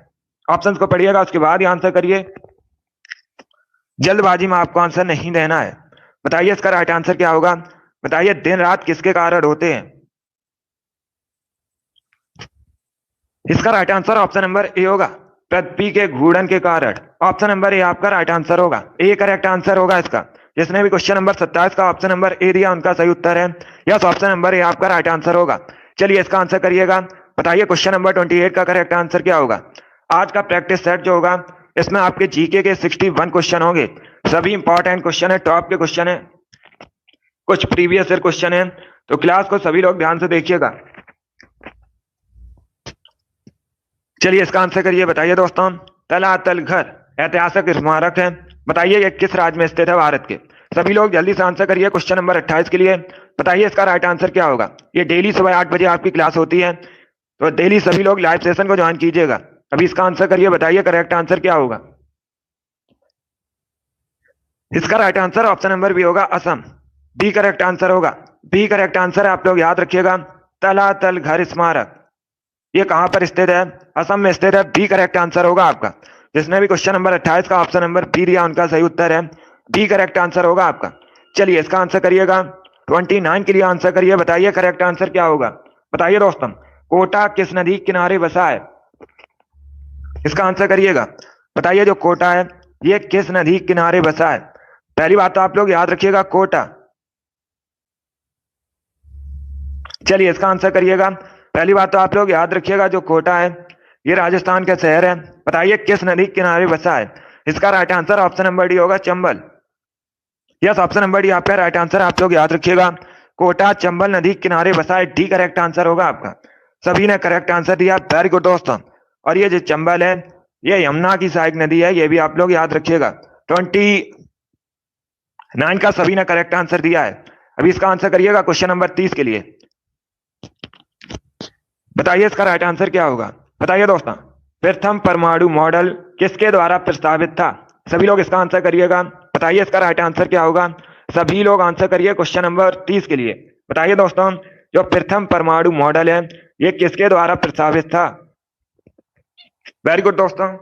[SPEAKER 1] ऑप्शंस को पढ़िएगा उसके बाद ही आंसर करिए। जल्दबाजी में आपको आंसर नहीं देना है। बताइए इसका राइट आंसर क्या होगा। बताइए दिन रात किसके कारण होते हैं। इसका right answer option number A होगा, पृथ्वी के घूर्णन के कारण। ऑप्शन नंबर ए आपका राइट आंसर होगा। ए करेक्ट आंसर होगा इसका। जिसने भी क्वेश्चन नंबर 27 का ऑप्शन नंबर ए दिया उनका सही उत्तर है। यस, ऑप्शन नंबर ए आपका राइट आंसर होगा। चलिए इसका आंसर करिएगा। बताइए क्वेश्चन नंबर 28 का करेक्ट आंसर क्या होगा। आज का प्रैक्टिस सेट जो होगा इसमें आपके जीके के 61 क्वेश्चन होंगे। सभी इंपॉर्टेंट क्वेश्चन है, टॉप के क्वेश्चन है, कुछ प्रीवियस ईयर क्वेश्चन है, तो क्लास को सभी लोग ध्यान से देखिएगा। चलिए इसका आंसर करिए। बताइए दोस्तों, तलातल घर ऐतिहासिक स्मारक है। बताइए ये किस राज्य में स्थित है भारत के। सभी लोग जल्दी से आंसर करिए क्वेश्चन नंबर 28 के लिए। बताइए इसका राइट आंसर क्या होगा। ये डेली सुबह 8 बजे आपकी क्लास होती है, तो डेली सभी लोग लाइव सेशन को ज्वाइन कीजिएगा। अभी इसका आंसर करिए। बताइए करेक्ट आंसर क्या होगा। इसका right answer option number B होगा, असम। बी करेक्ट आंसर होगा। बी करेक्ट आंसर आप लोग याद रखिएगा। तलातल घर स्मारक ये कहां पर स्थित है। असम में स्थित है। बी करेक्ट आंसर होगा आपका। जिसने भी क्वेश्चन नंबर 28 का ऑप्शन नंबर बी दिया उनका सही उत्तर है। बी करेक्ट आंसर होगा आपका। चलिए इसका आंसर करिएगा। 29 के लिए आंसर करिए। बताइए करेक्ट आंसर क्या होगा। बताइए दोस्तों, कोटा किस नदी किनारे बसा है। इसका आंसर करिएगा। बताइए जो कोटा है ये किस नदी किनारे बसा है। पहली बात तो आप लोग याद रखिएगा, कोटा चलिए इसका आंसर करिएगा। पहली बात तो आप लोग याद रखिएगा, जो कोटा है ये राजस्थान का शहर है। बताइए किस नदी के किनारे बसा है? इसका right answer option number D होगा, Chambal. Yes, option number D आपका राइट आंसर। आप लोग याद रखिएगा, कोटा चंबल नदी के किनारे बसा है, डी करेक्ट आंसर होगा आपका। सभी ने करेक्ट आंसर दिया, वेरी गुड दोस्तों। और ये जो चंबल है ये यमुना की सहायक नदी है, ये भी आप लोग याद रखिएगा। 29 का सभी ने करेक्ट आंसर दिया है। अभी इसका आंसर करिएगा क्वेश्चन नंबर 30 के लिए। बताइए इसका राइट आंसर क्या होगा? बताइए दोस्तों, प्रथम परमाणु मॉडल किसके द्वारा प्रस्तावित था? सभी लोग इसका आंसर करिएगा। बताइए इसका राइट आंसर क्या होगा? सभी लोग आंसर करिए क्वेश्चन नंबर 30 के लिए। बताइए दोस्तों, जो प्रथम परमाणु मॉडल है ये किसके द्वारा प्रस्तावित था? वेरी गुड दोस्तों,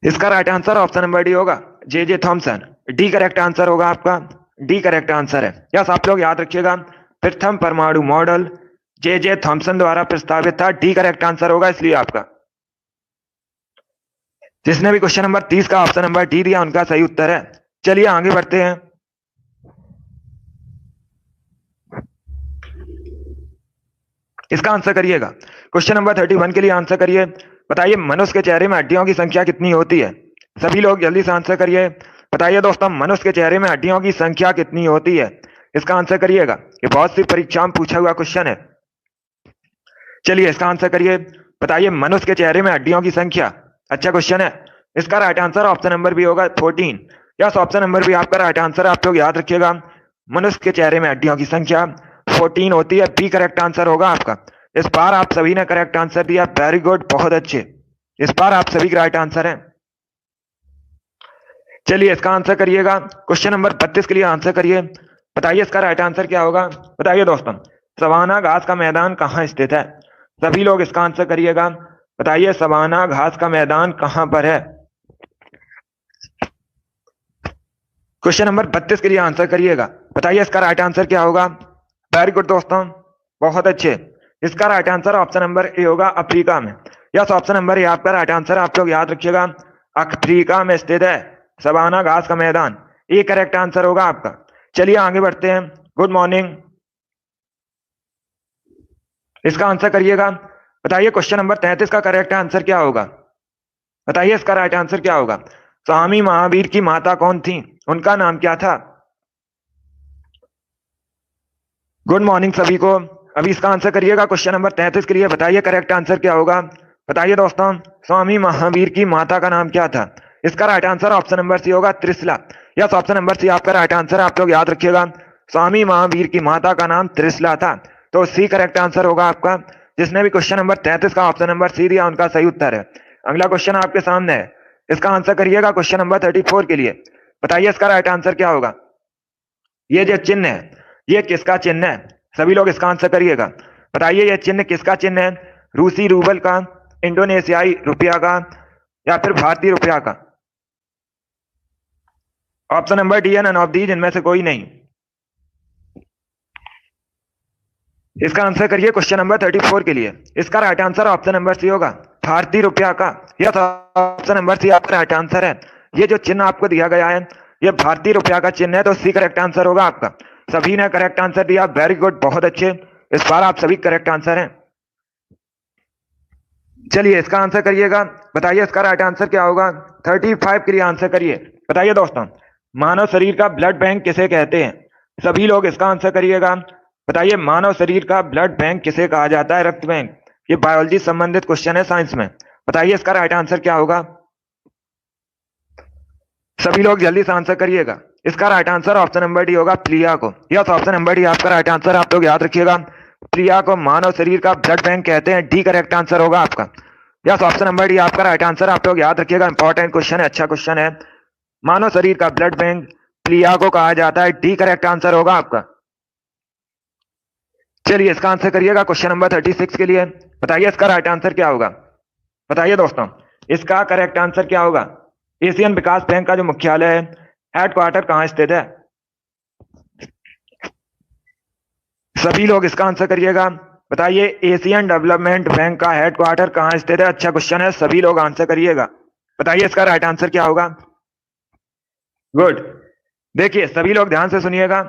[SPEAKER 1] इसका right answer option number D होगा, J Thomson. D correct answer होगा आपका, डी करेक्ट आंसर है। यस, आप लोग याद रखिएगा, प्रथम परमाणु मॉडल जे थॉमसन द्वारा प्रस्तावित था, डी करेक्ट आंसर होगा इसलिए आपका। जिसने भी क्वेश्चन नंबर 30 का ऑप्शन नंबर डी दिया उनका सही उत्तर है। चलिए आगे बढ़ते हैं। इसका आंसर करिएगा। क्वेश्चन नंबर 31 के लिए आंसर करिए। बताइए मनुष्य के चेहरे में हड्डियों की संख्या कितनी होती है? सभी लोग जल्दी से आंसर करिए। बताइए दोस्तों, मनुष्य के चेहरे में हड्डियों की संख्या कितनी होती है? इसका आंसर करिएगा, ये बहुत सी परीक्षाओं में पूछा हुआ क्वेश्चन है। चलिए इसका आंसर करिए। बताइए मनुष्य के चेहरे में हड्डियों की संख्या, अच्छा क्वेश्चन है। इसका right answer option number B होगा, 14। यस, ऑप्शन नंबर बी आपका राइट आंसर। आप लोग याद रखिएगा, मनुष्य के चेहरे में हड्डियों की संख्या 14 होती है, बी करेक्ट आंसर होगा आपका। इस बार आप सभी ने करेक्ट आंसर दिया, वेरी गुड, बहुत अच्छे। इस बार आप सभी का राइट आंसर है। चलिए इसका आंसर करिएगा। क्वेश्चन नंबर 32 के लिए आंसर करिए। बताइए इसका राइट आंसर क्या होगा? बताइए दोस्तों, सवाना घास का मैदान कहाँ स्थित है? सभी लोग इसका आंसर करिएगा। बताइए सवाना घास का मैदान कहां पर है? क्वेश्चन नंबर 32 के लिए आंसर करिएगा। बताइए इसका राइट आंसर क्या होगा? वेरी गुड दोस्तों, बहुत अच्छे। इसका right answer option number A होगा, अफ्रीका में। यस, ऑप्शन नंबर ए आपका राइट आंसर। आप लोग याद रखिएगा, अफ्रीका में स्थित है सवाना घास का मैदान, ये करेक्ट आंसर होगा आपका। चलिए आगे बढ़ते हैं। गुड मॉर्निंग, इसका आंसर करिएगा। बताइए क्वेश्चन नंबर 33 का करेक्ट आंसर क्या होगा? बताइए इसका राइट आंसर क्या होगा? स्वामी महावीर की माता कौन थी? उनका नाम क्या था? गुड मॉर्निंग सभी को। अभी इसका आंसर करिएगा क्वेश्चन नंबर 33 के लिए। बताइए करेक्ट आंसर क्या होगा? बताइए दोस्तों, स्वामी महावीर की माता का नाम क्या था? इसका right answer option number C होगा, Trishala. Yes, option number C आपका राइट आंसर। आप लोग याद रखिएगा, स्वामी महावीर की माता का नाम त्रिशला था, तो सी करेक्ट आंसर होगा आपका। जिसने भी क्वेश्चन नंबर 33 का ऑप्शन नंबर सी दिया उनका सही उत्तर है। अगला क्वेश्चन आपके सामने है, इसका आंसर करिएगा क्वेश्चन नंबर 34 के लिए। बताइए इसका राइट आंसर क्या होगा? ये जो चिन्ह है ये किसका चिन्ह है? सभी लोग इसका आंसर करिएगा। बताइए ये चिन्ह किसका चिन्ह है? रूसी रूबल का, इंडोनेशियाई रुपया का, या फिर भारतीय रुपया का? ऑप्शन नंबर डी है, नन ऑफ दीज, इनमें से कोई नहीं। इसका आंसर करिए क्वेश्चन नंबर 34 के लिए। इसका right answer option number C होगा, भारतीय रुपया का। यह ऑप्शन नंबर सी आपका राइट आंसर है। ये जो चिन्ह आपको दिया गया है ये भारतीय रुपया का चिन्ह है, तो सी करेक्ट आंसर होगा आपका। सभी ने करेक्ट आंसर दिया, वेरी गुड, बहुत अच्छे। इस बार आप सभी करेक्ट आंसर हैं। चलिए इसका आंसर करिएगा। बताइए इसका राइट आंसर क्या होगा? 35 के लिए आंसर करिए। बताइए दोस्तों, मानव शरीर का ब्लड बैंक किसे कहते हैं? सभी लोग इसका आंसर करिएगा। बताइए मानव शरीर का ब्लड बैंक किसे कहा जाता है? रक्त बैंक। ये बायोलॉजी संबंधित क्वेश्चन है साइंस में। बताइए इसका राइट आंसर क्या होगा? सभी लोग जल्दी से आंसर करिएगा। इसका right answer option number D होगा, प्लिया को। यस, ऑप्शन नंबर डी आपका राइट आंसर। आप लोग याद रखिएगा, प्लिया को मानव शरीर का ब्लड बैंक कहते हैं, डी करेक्ट आंसर होगा आपका। यस, ऑप्शन नंबर डी आपका राइट आंसर। आप लोग याद रखिएगा, इंपॉर्टेंट क्वेश्चन है, अच्छा क्वेश्चन है। मानव शरीर का ब्लड बैंक प्लिया को कहा जाता है, डी करेक्ट आंसर होगा आपका। चलिए इसका आंसर करिएगा क्वेश्चन नंबर 36 के लिए। बताइए इसका राइट आंसर क्या होगा? बताइए दोस्तों, इसका करेक्ट आंसर क्या होगा? एशियन विकास बैंक का जो मुख्यालय है, हेडक्वार्टर कहां स्थित है? सभी लोग इसका आंसर करिएगा। बताइए एशियन डेवलपमेंट बैंक का हेडक्वार्टर कहां स्थित है? अच्छा क्वेश्चन है, सभी लोग आंसर करिएगा। बताइए इसका राइट आंसर क्या होगा? गुड। देखिए सभी लोग ध्यान से सुनिएगा,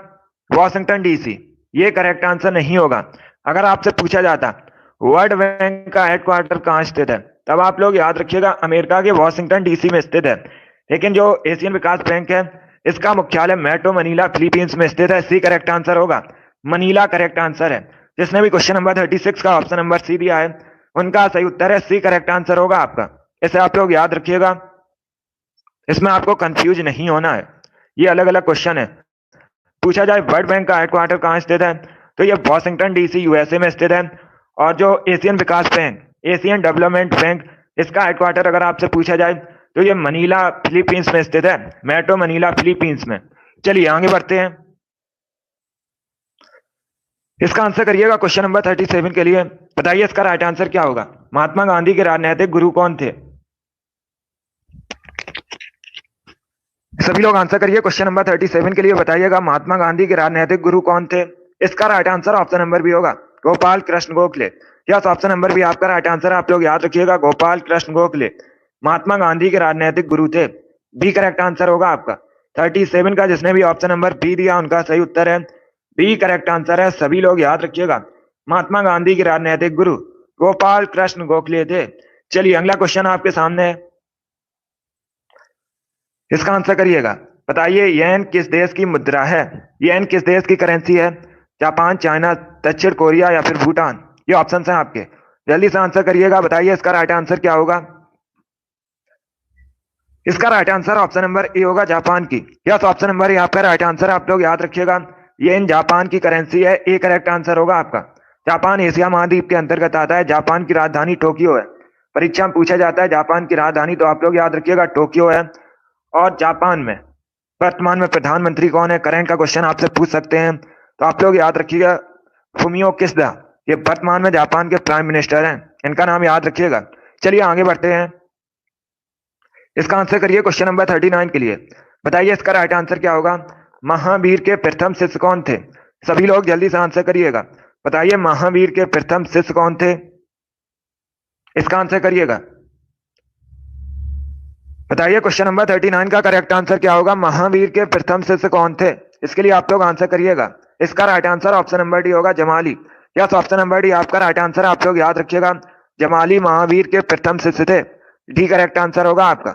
[SPEAKER 1] वॉशिंगटन डीसी, ये करेक्ट आंसर नहीं होगा। अगर आपसे पूछा जाता वर्ल्ड बैंक का हेडक्वार्टर कहाँ स्थित है, तब आप लोग याद रखिएगा अमेरिका के वॉशिंगटन डीसी में स्थित है। लेकिन जो एशियन विकास बैंक है इसका मुख्यालय मेट्रो मनीला फिलीपींस में स्थित है। सी करेक्ट आंसर होगा, मनीला करेक्ट आंसर है। जिसने भी क्वेश्चन नंबर 36 का ऑप्शन नंबर सी दिया है उनका सही उत्तर है सी करेक्ट आंसर होगा आपका। इसे आप लोग याद रखिएगा, इसमें आपको कंफ्यूज नहीं होना है। ये अलग अलग क्वेश्चन है। पूछा जाए वर्ल्ड बैंक का हेडक्वार्टर कहाँ स्थित है, तो ये वॉशिंगटन डीसी यूएसए में स्थित है। और जो एशियन विकास बैंक, एशियन डेवलपमेंट बैंक, इसका हेडक्वार्टर अगर आपसे पूछा जाए तो ये मनीला फिलीपींस में स्थित है, मेट्रो मनीला फिलीपींस में। चलिए आगे बढ़ते हैं। इसका आंसर करिएगा क्वेश्चन नंबर 37 के लिए। बताइए इसका राइट आंसर क्या होगा। महात्मा गांधी के राजनीतिक गुरु कौन थे? सभी लोग आंसर करिए क्वेश्चन नंबर 37 के लिए। बताइएगा महात्मा गांधी के राजनीतिक गुरु कौन थे। इसका right answer option number B होगा Gopal Krishna Gokhale. Yes, option number B आपका राइट आंसर। आप लोग याद रखिएगा गोपाल कृष्ण गोखले महात्मा गांधी के राजनीतिक गुरु थे। बी करेक्ट आंसर होगा आपका। 37 का जिसने भी ऑप्शन नंबर बी दिया उनका सही उत्तर है बी करेक्ट आंसर है। सभी लोग याद रखिएगा महात्मा गांधी के राजनीतिक गुरु गोपाल कृष्ण गोखले थे। चलिए अगला क्वेश्चन आपके सामने है, इसका आंसर करिएगा। बताइए येन किस देश की मुद्रा है? येन किस देश की करेंसी है? जापान, चाइना, दक्षिण कोरिया या फिर भूटान? ये ऑप्शन हैं आपके, जल्दी से आंसर करिएगा। बताइए इसका राइट आंसर क्या होगा। इसका right answer option number A होगा जापान की। यस, ऑप्शन नंबर ए आपका राइट आंसर। आप लोग याद रखिएगा येन जापान की करेंसी है। ए करेक्ट आंसर होगा आपका। जापान एशिया महाद्वीप के अंतर्गत आता है। जापान की राजधानी टोक्यो है। परीक्षा में पूछा जाता है जापान की राजधानी, तो आप लोग याद रखिएगा टोक्यो है। और जापान में वर्तमान में प्रधानमंत्री कौन है? करंट का क्वेश्चन आपसे पूछ सकते हैं, तो आप लोग याद रखिएगा फुमियो किशिदा। ये वर्तमान में जापान के प्राइम मिनिस्टर हैं, इनका नाम याद रखिएगा। चलिए आगे बढ़ते हैं। इसका आंसर करिए क्वेश्चन नंबर 39 के लिए। बताइए इसका राइट आंसर क्या होगा। महावीर के प्रथम शिष्य कौन थे? सभी लोग जल्दी से आंसर करिएगा। बताइए महावीर के प्रथम शिष्य कौन थे? इसका आंसर करिएगा। बताइए क्वेश्चन नंबर 39 का करेक्ट आंसर क्या होगा। महावीर के प्रथम शिष्य कौन थे? इसके लिए आप लोग आंसर करिएगा। इसका right answer option number D होगा Jamali. Yes, option number D आपका राइट आंसर। आप लोग याद रखिएगा जमाली महावीर के प्रथम शिष्य थे। डी करेक्ट आंसर होगा आपका।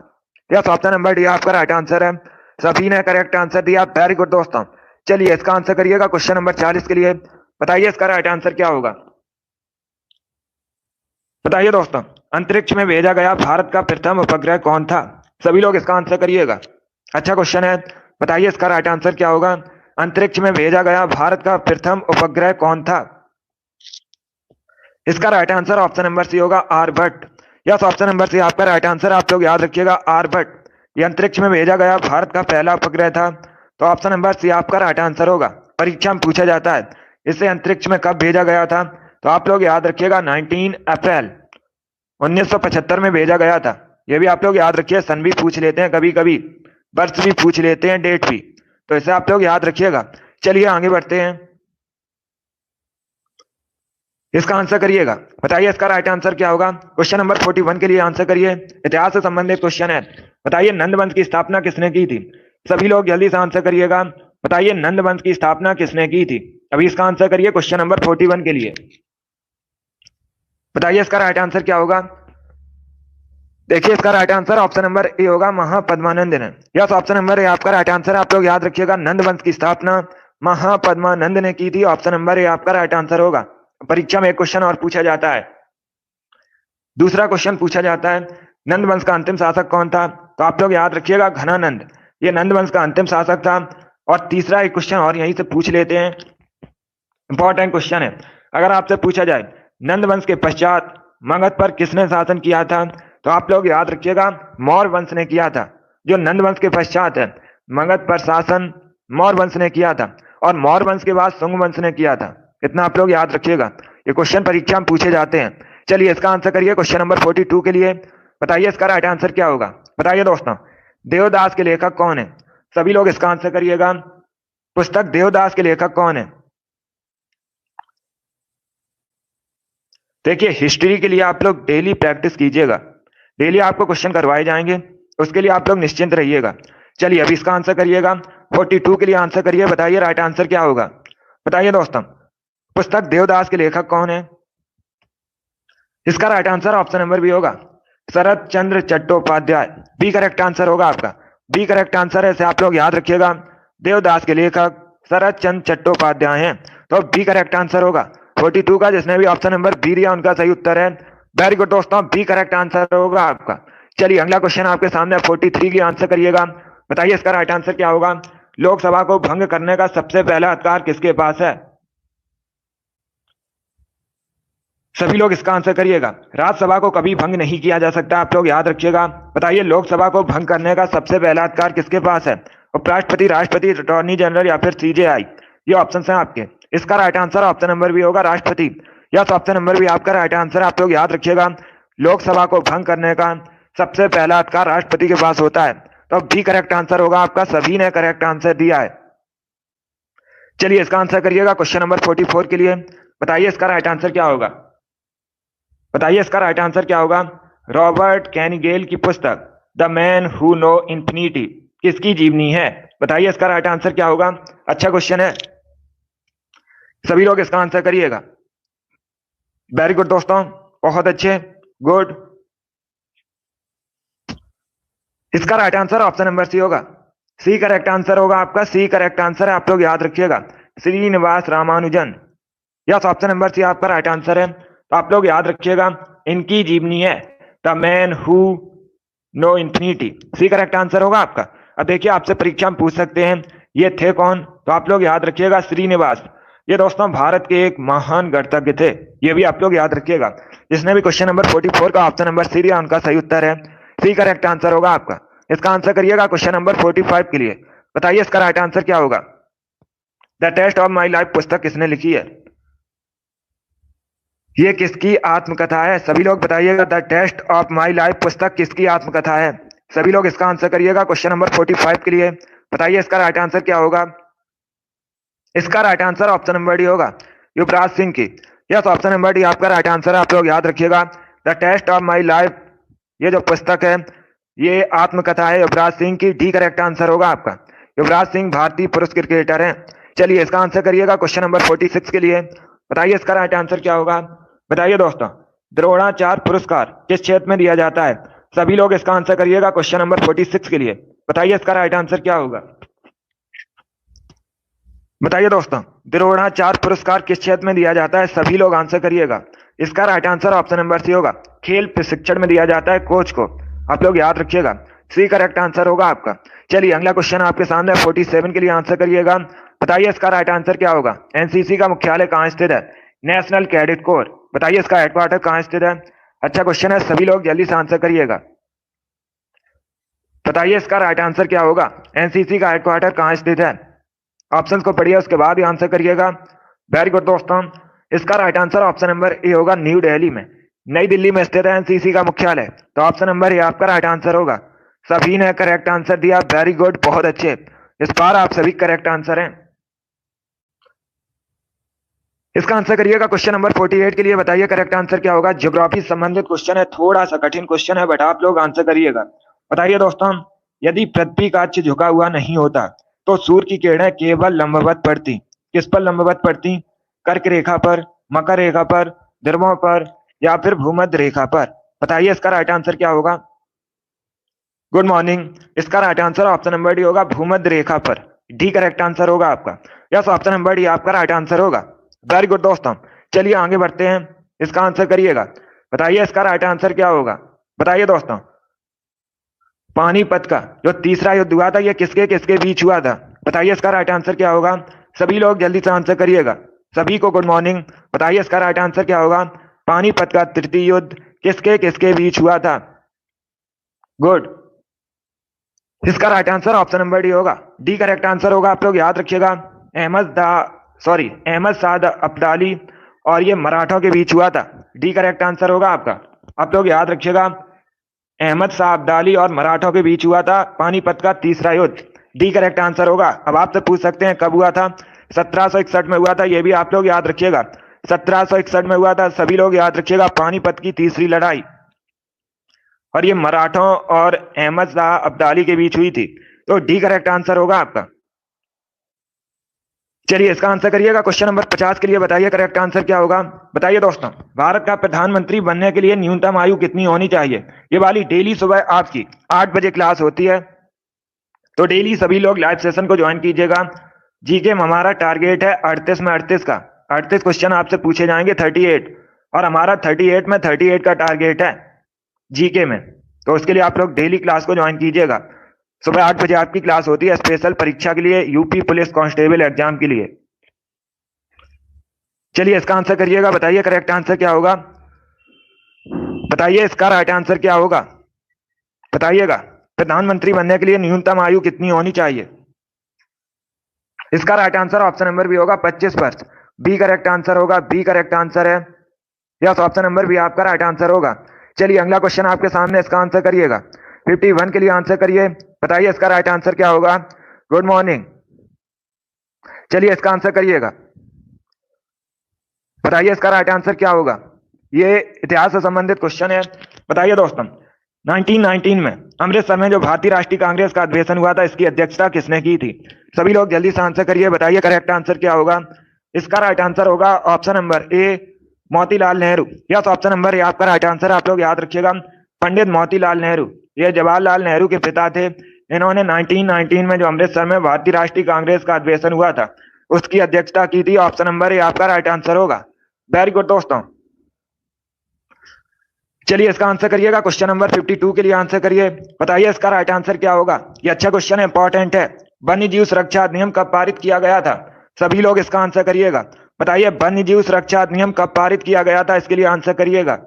[SPEAKER 1] यस, ऑप्शन नंबर डी आपका राइट आंसर है। सभी ने करेक्ट आंसर दिया, वेरी गुड दोस्तों। चलिए इसका आंसर करिएगा क्वेश्चन नंबर 40 के लिए। बताइए इसका राइट आंसर क्या होगा। बताइए दोस्तों अंतरिक्ष में भेजा गया भारत का प्रथम उपग्रह कौन था? सभी लोग इसका आंसर करिएगा। अच्छा क्वेश्चन है, बताइए इसका राइट आंसर क्या होगा। अंतरिक्ष में भेजा गया भारत का प्रथम उपग्रह कौन था? इसका right answer option number C होगा Aryabhata. Yes, option number C आपका राइट आंसर। आप लोग याद रखिएगा आर्यभट्ट ये अंतरिक्ष में भेजा गया भारत का पहला उपग्रह था, तो ऑप्शन नंबर सी आपका राइट आंसर होगा। परीक्षा में पूछा जाता है इसे अंतरिक्ष में कब भेजा गया था, तो आप लोग याद रखिएगा 19 अप्रैल 1975 में भेजा गया था। ये भी आप लोग याद रखिए, सन भी पूछ लेते हैं कभी कभी, वर्ष भी पूछ लेते हैं, डेट भी, तो इसे आप लोग याद रखिएगा। चलिए आगे बढ़ते हैं। इसका आंसर करिएगा। बताइए इसका राइट आंसर क्या होगा। क्वेश्चन नंबर 41 के लिए आंसर करिए। इतिहास से संबंधित क्वेश्चन है। बताइए नंद वंश की स्थापना किसने की थी? सभी लोग जल्दी से आंसर करिएगा। बताइए नंद वंश की स्थापना किसने की थी? अभी इसका आंसर करिए क्वेश्चन नंबर 41 के लिए। बताइए इसका राइट आंसर क्या होगा। देखिए इसका right answer option number A होगा महापद्मानंद ने। यस, ऑप्शन नंबर ए आपका राइट आंसर। आप लोग याद रखिएगा नंद वंश की स्थापना महापद्मानंद ने की थी। ऑप्शन नंबर ए आपका राइट आंसर होगा। परीक्षा में एक क्वेश्चन और पूछा जाता है। दूसरा क्वेश्चन पूछा जाता है नंद वंश का अंतिम शासक कौन था, तो आप लोग याद रखिएगा घनानंद। ये नंद वंश का अंतिम शासक था। और तीसरा एक क्वेश्चन और यहीं से पूछ लेते हैं, इंपॉर्टेंट क्वेश्चन है। अगर आपसे पूछा जाए नंद वंश के पश्चात मगध पर किसने शासन किया था, तो आप लोग याद रखिएगा मौर्य वंश ने किया था। जो नंद वंश के पश्चात है मगध पर शासन मौर्य वंश ने किया था, और मौर्य वंश के बाद शुंग वंश ने किया था। इतना आप लोग याद रखिएगा, ये क्वेश्चन परीक्षा में पूछे जाते हैं। चलिए इसका आंसर करिए क्वेश्चन नंबर 42 के लिए। बताइए इसका राइट आंसर क्या होगा। बताइए दोस्तों देवदास के लेखक कौन है? सभी लोग इसका आंसर करिएगा। पुस्तक देवदास के लेखक कौन है? देखिए हिस्ट्री के लिए आप लोग डेली प्रैक्टिस कीजिएगा, डेली आपको क्वेश्चन करवाए जाएंगे, उसके लिए आप लोग निश्चिंत रहिएगा। चलिए अभी इसका आंसर करिएगा। 42 के लिए आंसर करिए। बताइए राइट आंसर क्या होगा। बताइए दोस्तों, पुस्तक देवदास के लेखक कौन है? इसका right answer option number B होगा Sharat Chandra Chattopadhyay. B correct answer होगा आपका। बी करेक्ट आंसर है, इसे आप लोग याद रखिएगा। देवदास के लेखक शरत चंद्र चट्टोपाध्याय हैं, तो बी करेक्ट आंसर होगा। 42 का जिसने भी ऑप्शन नंबर बी दिया उनका सही उत्तर है। वेरी गुड दोस्तों, बी करेक्ट आंसर होगा आपका। चलिए अगला क्वेश्चन आपके सामने 43 की आंसर करिएगा। बताइए इसका राइट आंसर क्या होगा। लोकसभा को भंग करने का सबसे पहला अधिकार किसके पास है? सभी लोग इसका आंसर करिएगा। राज्यसभा को कभी भंग नहीं किया जा सकता, आप लोग याद रखिएगा। बताइए लोकसभा को भंग करने का सबसे पहला अधिकार किसके पास है? उपराष्ट्रपति, राष्ट्रपति, अटॉर्नी जनरल या फिर सीजेआई? ये ऑप्शन है आपके। इसका right answer option number B होगा राष्ट्रपति। यस, ऑप्शन नंबर बी आपका राइट आंसर, आप लोग याद रखिएगा। लोकसभा को भंग करने का सबसे पहला अधिकार राष्ट्रपति के पास होता है, तो बी करेक्ट आंसर होगा आपका। सभी ने करेक्ट आंसर दिया है। चलिए इसका आंसर करिएगा क्वेश्चन नंबर 44 के लिए। बताइए इसका राइट आंसर क्या होगा। बताइए इसका राइट आंसर क्या होगा। रॉबर्ट कैनिगेल की पुस्तक the man who know infinity किसकी जीवनी है? बताइए इसका राइट आंसर क्या होगा। अच्छा क्वेश्चन है, सभी लोग इसका आंसर करिएगा। वेरी गुड दोस्तों, बहुत अच्छे, गुड। इसका right answer option number C होगा। सी करेक्ट आंसर होगा आपका। सी करेक्ट आंसर है, आप लोग याद रखिएगा। Srinivasa Ramanujan. Yes, option number C आपका राइट आंसर है, तो आप लोग याद रखिएगा। इनकी जीवनी है the man who know infinity. C correct answer होगा आपका। अब देखिए आपसे परीक्षा में पूछ सकते हैं ये थे कौन, तो आप लोग याद रखिएगा श्रीनिवास। ये दोस्तों भारत के एक महान गणितज्ञ थे, ये भी आप लोग याद रखिएगा। जिसने भी क्वेश्चन नंबर 44 का ऑप्शन नंबर सी दिया उनका सही उत्तर है। सी करेक्ट आंसर होगा आपका। इसका आंसर करिएगा क्वेश्चन नंबर 45 के लिए। बताइए इसका राइट आंसर क्या होगा। The test of my life पुस्तक किसने लिखी है? ये किसकी आत्मकथा है? सभी लोग बताइएगा। The test of my life पुस्तक किसकी आत्मकथा है? सभी लोग इसका आंसर करिएगा क्वेश्चन नंबर 45 के लिए। बताइए इसका राइट आंसर क्या होगा। इसका right answer option number D होगा युवराज सिंह की। यस, ऑप्शन नंबर डी आपका राइट आंसर है, आप लोग याद रखिएगा। The test of my life ये जो पुस्तक है ये आत्मकथा है युवराज सिंह की। डी करेक्ट आंसर होगा आपका। युवराज सिंह भारतीय पुरुष क्रिकेटर हैं। चलिए इसका आंसर करिएगा क्वेश्चन नंबर 46 के लिए। बताइए इसका राइट आंसर क्या होगा। बताइए दोस्तों, द्रोणाचार्य पुरस्कार किस क्षेत्र में दिया जाता है? सभी लोग इसका आंसर करिएगा क्वेश्चन नंबर 46 के लिए। बताइए इसका राइट आंसर क्या होगा। बताइए दोस्तों, द्रोणाचार्य पुरस्कार किस क्षेत्र में दिया जाता है? सभी लोग आंसर करिएगा। इसका right answer option number C होगा खेल प्रशिक्षण में दिया जाता है कोच को, आप लोग याद रखिएगा। सी करेक्ट आंसर होगा आपका। चलिए अगला क्वेश्चन आपके सामने 47 के लिए आंसर करिएगा। बताइए इसका राइट आंसर क्या होगा। एनसीसी का मुख्यालय कहाँ स्थित है? National cadet corps. बताइए इसका हेडक्वार्टर कहाँ स्थित है? अच्छा क्वेश्चन है, सभी लोग जल्दी से आंसर करिएगा। बताइए इसका राइट आंसर क्या होगा। एनसीसी का हेडक्वार्टर कहाँ स्थित है? ऑप्शन को पढ़िए उसके बाद ही आंसर करिएगा। वेरी गुड दोस्तों, इसका right answer option number A होगा न्यू दिल्ली में। नई दिल्ली में स्थित है एनसीसी का मुख्यालय, तो ऑप्शन नंबर ए आपका राइट आंसर होगा। सभी ने करेक्ट आंसर दिया, वेरी गुड, बहुत अच्छे। इस बार आप सभी करेक्ट आंसर हैं। इसका आंसर करिएगा क्वेश्चन नंबर 48 के लिए। बताइए करेक्ट आंसर क्या होगा। ज्योग्राफी संबंधित क्वेश्चन है, थोड़ा सा कठिन क्वेश्चन है, बट आप लोग आंसर करिएगा। बताइए दोस्तों, यदि पृथ्वी का अक्ष झुका हुआ नहीं होता तो सूर्य की किरणें केवल लंबवत पड़ती। किस पर लंबवत पड़ती? कर्क रेखा पर, मकर रेखा पर, ध्रुवों पर या फिर भूमध्य रेखा पर? बताइए इसका राइट आंसर क्या होगा। गुड मॉर्निंग, इसका right answer option number D होगा भूमध्य रेखा पर। डी करेक्ट आंसर होगा आपका। यस, ऑप्शन नंबर डी आपका राइट आंसर होगा। वेरी गुड दोस्तों, चलिए आगे बढ़ते हैं। इसका आंसर करिएगा। बताइए इसका राइट आंसर क्या होगा। बताइए दोस्तों, पानीपत का जो तीसरा युद्ध हुआ था ये किसके किसके बीच हुआ था? बताइए इसका राइट आंसर क्या होगा। सभी लोग जल्दी से आंसर करिएगा। सभी को गुड मॉर्निंग। बताइए इसका राइट आंसर क्या होगा। पानीपत का तृतीय युद्ध किसके किसके बीच हुआ था? गुड, इसका right answer option number D होगा। डी करेक्ट आंसर होगा, आप लोग याद रखिएगा। अहमद साद अब्दाली और ये मराठों के बीच हुआ था। डी करेक्ट आंसर होगा आपका, आप लोग याद रखिएगा। अहमद शाह अब्दाली और मराठों के बीच हुआ था पानीपत का तीसरा युद्ध। डी करेक्ट आंसर होगा। अब आपसे पूछ सकते हैं कब हुआ था। 1761 में हुआ था, ये भी आप लोग याद रखिएगा। 1761 में हुआ था, सभी लोग याद रखिएगा, पानीपत की तीसरी लड़ाई। और ये मराठों और अहमद शाह अब्दाली के बीच हुई थी, तो डी करेक्ट आंसर होगा आपका। चलिए इसका आंसर करिएगा। क्वेश्चन नंबर 50 के लिए बताइए करेक्ट आंसर क्या होगा। बताइए दोस्तों, भारत का प्रधानमंत्री बनने के लिए न्यूनतम आयु कितनी होनी चाहिए। ये वाली डेली सुबह आपकी 8 बजे क्लास होती है, तो डेली सभी लोग लाइव सेशन को ज्वाइन कीजिएगा। जीके में हमारा टारगेट है 38 में 38 का 38 क्वेश्चन आपसे पूछे जाएंगे 38, और हमारा 38 में 38 का टारगेट है जीके में। तो उसके लिए आप लोग डेली क्लास को ज्वाइन कीजिएगा। सुबह 8 बजे आपकी क्लास होती है स्पेशल परीक्षा के लिए, यूपी पुलिस कांस्टेबल एग्जाम के लिए। चलिए इसका आंसर करिएगा। बताइए करेक्ट आंसर क्या होगा। बताइए इसका राइट आंसर क्या होगा। बताइएगा, प्रधानमंत्री बनने के लिए न्यूनतम आयु कितनी होनी चाहिए। इसका right answer option number B होगा 25 वर्ष। बी करेक्ट आंसर होगा, बी करेक्ट आंसर है। यस, ऑप्शन नंबर बी आपका राइट आंसर होगा। चलिए अगला क्वेश्चन आपके सामने, इसका आंसर करिएगा। 51 के लिए आंसर करिए। बताइए इसका राइट आंसर क्या होगा। Good morning. चलिए इसका आंसर करिएगा। बताइए इसका राइट आंसर क्या होगा। ये इतिहास से संबंधित क्वेश्चन है। बताइए दोस्तों, 1919 में अमृतसर में जो भारतीय राष्ट्रीय कांग्रेस का अधिवेशन हुआ था, इसकी अध्यक्षता किसने की थी। सभी लोग जल्दी से आंसर करिए। बताइए करेक्ट आंसर क्या होगा। इसका राइट आंसर होगा option number A, Motilal Nehru. Yes, option number A आपका राइट आंसर। आप लोग याद रखिएगा, पंडित मोतीलाल नेहरू, ये जवाहरलाल नेहरू के पिता थे। इन्होंने 1919 में जो अमृतसर में भारतीय राष्ट्रीय कांग्रेस का अधिवेशन हुआ था, उसकी अध्यक्षता की थी। ऑप्शन नंबर ए आपका राइट आंसर होगा। वेरी गुड दोस्तों। चलिए इसका आंसर करिएगा। क्वेश्चन नंबर 52 के लिए आंसर करिए। बताइए इसका राइट आंसर क्या होगा। ये अच्छा क्वेश्चन है, इंपॉर्टेंट है। वन्य जीव सुरक्षा अधिनियम कब पारित किया गया था। सभी लोग इसका आंसर करिएगा। बताइए वन्य जीव सुरक्षा अधिनियम कब पारित किया गया था, इसके लिए आंसर करिएगा।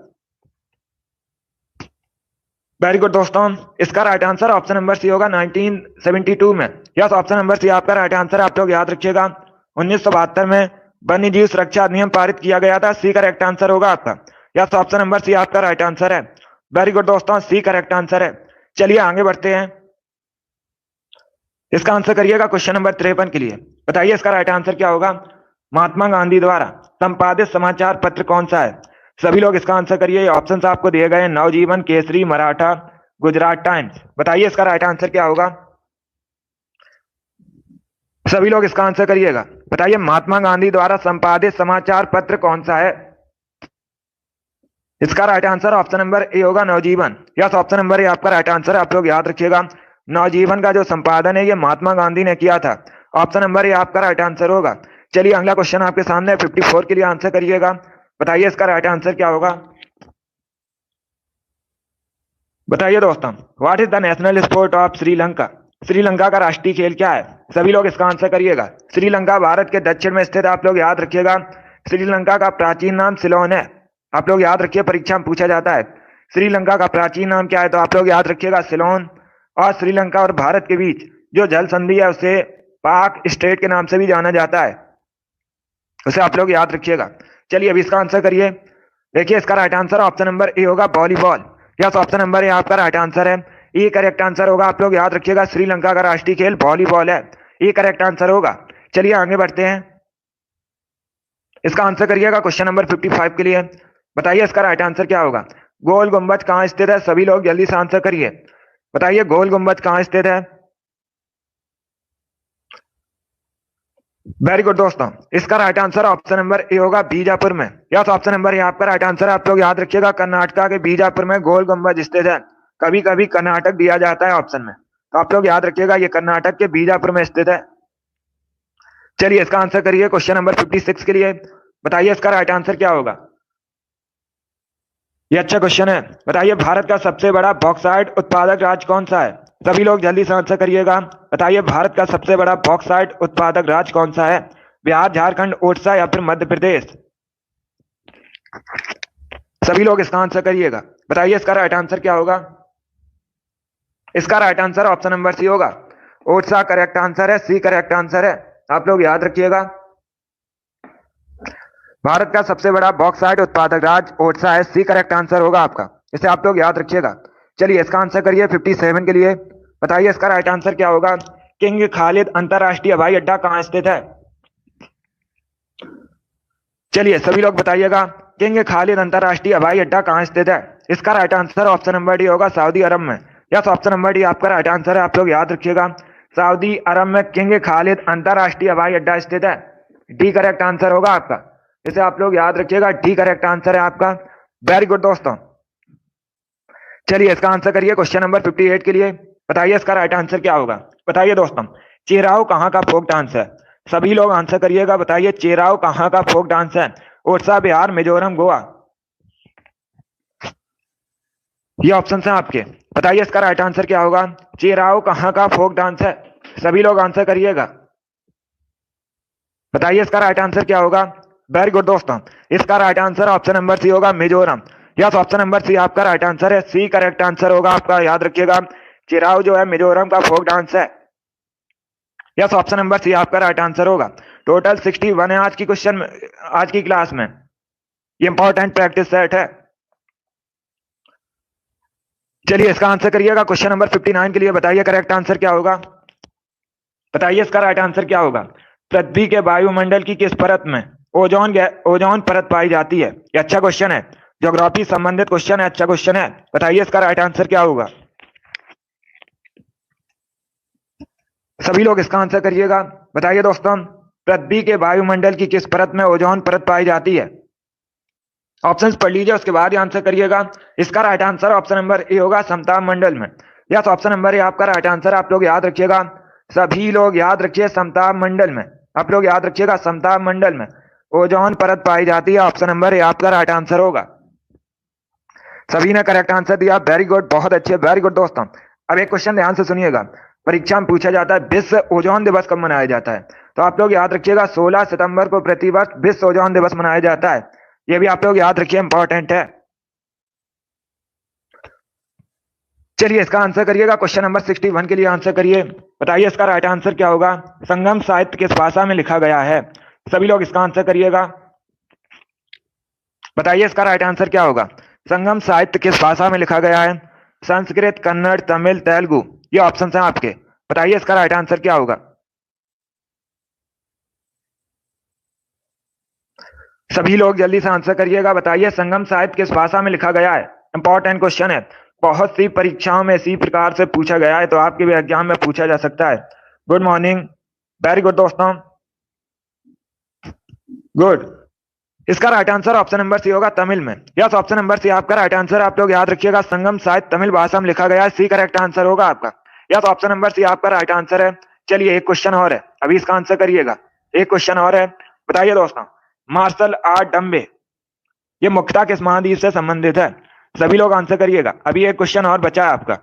[SPEAKER 1] वेरी गुड दोस्तों, इसका right answer option number C होगा 1972 में। यस, ऑप्शन नंबर सी आपका राइट आंसर। आप लोग याद रखिएगा, 1972 में वन्य जीव सुरक्षा अधिनियम पारित किया गया था। सी करेक्ट आंसर होगा आपका। यस, ऑप्शन नंबर सी आपका राइट आंसर है। वेरी गुड दोस्तों, सी करेक्ट आंसर है। चलिए आगे बढ़ते हैं। इसका आंसर करिएगा क्वेश्चन नंबर 53 के लिए। बताइए इसका राइट आंसर क्या होगा। महात्मा गांधी द्वारा संपादित समाचार पत्र कौन सा है। सभी लोग इसका आंसर करिए। ऑप्शंस आपको दिए गए, नवजीवन, केसरी, मराठा, गुजरात टाइम्स। बताइए इसका राइट आंसर क्या होगा। सभी लोग इसका आंसर करिएगा। बताइए महात्मा गांधी द्वारा संपादित समाचार पत्र कौन सा है। इसका right answer option number A होगा, नवजीवन। यस, ऑप्शन नंबर ए आपका राइट आंसर। आप लोग याद रखिएगा, नवजीवन का जो संपादन है ये महात्मा गांधी ने किया था। ऑप्शन नंबर ए आपका राइट आंसर होगा। चलिए अगला क्वेश्चन आपके सामने 54 के लिए आंसर करिएगा। बताइए इसका राइट आंसर क्या होगा। बताइए दोस्तों, what is the national sport of Sri Lanka. Sri Lanka का राष्ट्रीय खेल क्या है। सभी लोग इसका आंसर करिएगा। श्रीलंका भारत के दक्षिण में स्थित, आप लोग याद रखिएगा। श्रीलंका का प्राचीन नाम सिलोन है। आप लोग याद रखिए, परीक्षा में पूछा जाता है श्रीलंका का प्राचीन नाम क्या है, तो आप लोग याद रखिएगा सिलोन। और श्रीलंका और भारत के बीच जो जल संधि है उसे पाक स्टेट के नाम से भी जाना जाता है, उसे आप लोग याद रखिएगा। चलिए अभी इसका आंसर करिए। देखिए इसका right answer option number A होगा, volleyball. Yes, option number A आपका राइट आंसर है। ये करेक्ट आंसर होगा। आप लोग याद रखिएगा, श्रीलंका का राष्ट्रीय खेल वॉलीबॉल है। ये करेक्ट आंसर होगा। चलिए आगे बढ़ते हैं। इसका आंसर करिएगा क्वेश्चन नंबर 55 के लिए। बताइए इसका राइट आंसर क्या होगा। गोल गुंबद कहां स्थित है। सभी लोग जल्दी से आंसर करिए। बताइए गोल गुंबद कहां स्थित है। वेरी गुड दोस्तों, इसका right answer option number A होगा, बीजापुर में। यस, ऑप्शन नंबर ए आपका राइट आंसर है। आप लोग याद रखिएगा, कर्नाटका के बीजापुर में गोल गुंबद स्थित है। कभी कभी कर्नाटक दिया जाता है ऑप्शन में, तो आप लोग याद रखिएगा ये कर्नाटक के बीजापुर में स्थित है। चलिए इसका आंसर करिए क्वेश्चन नंबर 56 के लिए। बताइए इसका राइट आंसर क्या होगा। ये अच्छा क्वेश्चन है। बताइए भारत का सबसे बड़ा बॉक्साइट उत्पादक राज्य कौन सा है। सभी लोग जल्दी से आंसर करिएगा। बताइए भारत का सबसे बड़ा बॉक्साइट उत्पादक राज्य कौन सा है। बिहार, झारखंड, ओडिशा या फिर मध्य प्रदेश। सभी लोग इसका आंसर करिएगा। बताइए इसका राइट आंसर क्या होगा। इसका right answer option number C होगा, ओडिशा करेक्ट आंसर है। सी करेक्ट आंसर है। आप लोग याद रखिएगा, भारत का सबसे बड़ा बॉक्साइट उत्पादक राज्य ओडिशा है। सी करेक्ट आंसर होगा आपका। इसे आप लोग याद रखिएगा। चलिए इसका आंसर करिए 57 के लिए। बताइए इसका राइट आंसर क्या होगा। किंग खालिद अंतरराष्ट्रीय हवाई अड्डा कहां स्थित है। चलिए सभी लोग बताइएगा, किंग खालिद अंतरराष्ट्रीय हवाई अड्डा कहां स्थित है। इसका right answer option number D होगा, सऊदी अरब में। यस, ऑप्शन नंबर डी आपका राइट आंसर है। आप लोग याद रखिएगा, सऊदी अरब में किंग खालिद अंतरराष्ट्रीय हवाई अड्डा स्थित है? डी करेक्ट आंसर होगा आपका। इसे आप लोग याद रखिएगा, डी करेक्ट आंसर है आपका। वेरी गुड दोस्तों। चलिए इसका आंसर करिए क्वेश्चन नंबर 58 के लिए। बताइए इसका राइट आंसर क्या होगा। बताइए दोस्तों, चेराव कहाँ का फोक डांस है? सभी लोग आंसर करिएगा। बताइए चेराव कहाँ का फोक डांस है? उड़ीसा, बिहार, मिजोरम, गोवा। ये ऑप्शन है आपके। बताइए इसका राइट आंसर क्या होगा। चेराव कहाँ का फोक डांस है? सभी लोग आंसर करिएगा। बताइए इसका राइट आंसर क्या होगा। वेरी गुड दोस्तों, इसका right answer option number C होगा, Mizoram. Yes, option number C आपका राइट आंसर है। सी करेक्ट आंसर होगा आपका, याद रखिएगा। चिराव जो है मिजोरम का फोक डांस है। यस, ऑप्शन नंबर सी आपका राइट आंसर होगा। टोटल 61 है आज की क्वेश्चन में, आज की क्लास में। ये इंपॉर्टेंट प्रैक्टिस सेट है। चलिए इसका आंसर करिएगा क्वेश्चन नंबर 59 के लिए। बताइए करेक्ट आंसर क्या होगा। बताइए इसका राइट आंसर क्या होगा। पृथ्वी के वायुमंडल की किस परत में ओजोन परत पाई जाती है? ये अच्छा क्वेश्चन है, ज्योग्राफी संबंधित क्वेश्चन है, अच्छा क्वेश्चन है। बताइए इसका राइट आंसर क्या होगा। सभी लोग इसका आंसर करिएगा। बताइए दोस्तों, पृथ्वी के वायुमंडल की किस परत में ओजोन परत पाई जाती है? ऑप्शंस पढ़ लीजिए, उसके बाद ही आंसर करिएगा। इसका right answer option number A होगा, समताप मंडल में। यस, ऑप्शन नंबर ए आपका राइट आंसर। आप लोग याद रखिएगा, सभी लोग याद रखिए, समताप मंडल में। आप लोग याद रखिएगा, समताप मंडल में ओजोन परत पाई जाती है। ऑप्शन नंबर ए आपका राइट आंसर होगा। सभी ने करेक्ट आंसर दिया, वेरी गुड, बहुत अच्छे, वेरी गुड दोस्तों। अब एक क्वेश्चन ध्यान से सुनिएगा, परीक्षा में पूछा जाता है विश्व ओजोन दिवस कब मनाया जाता है? तो आप लोग याद रखिएगा 16 सितंबर को प्रतिवर्ष विश्व ओजोन दिवस मनाया जाता है। ये भी आप लोग याद रखिए, इंपॉर्टेंट है। चलिए इसका आंसर करिएगा, क्वेश्चन नंबर 61 के लिए आंसर करिए। बताइए इसका राइट आंसर क्या होगा। संगम साहित्य किस भाषा में लिखा गया है? सभी लोग इसका आंसर करिएगा। बताइए इसका राइट आंसर क्या होगा। संगम साहित्य किस भाषा में लिखा गया है? संस्कृत, कन्नड़, तमिल, तेलुगु। ये ऑप्शन है आपके। बताइए इसका राइट आंसर क्या होगा। सभी लोग जल्दी से आंसर करिएगा। बताइए संगम साहित्य किस भाषा में लिखा गया है? इंपॉर्टेंट क्वेश्चन है, बहुत सी परीक्षाओं में इसी प्रकार से पूछा गया है, तो आपके भी एग्जाम में पूछा जा सकता है। गुड मॉर्निंग, वेरी गुड दोस्तों, गुड। इसका right answer option number C होगा, तमिल में। यस, ऑप्शन नंबर सी आपका राइट आंसर। आप लोग याद रखिएगा, संगम साहित्य तमिल भाषा में लिखा गया है। सी करेक्ट आंसर होगा आपका। यस, ऑप्शन नंबर सी आपका राइट आंसर है। चलिए एक क्वेश्चन और है, अभी इसका आंसर करिएगा। एक क्वेश्चन और है। बताइए दोस्तों, मार्शल आर्ट डम्बे ये मुख्यतः किस महाद्वीप से संबंधित है? सभी लोग आंसर करिएगा, अभी एक क्वेश्चन और बचा है आपका,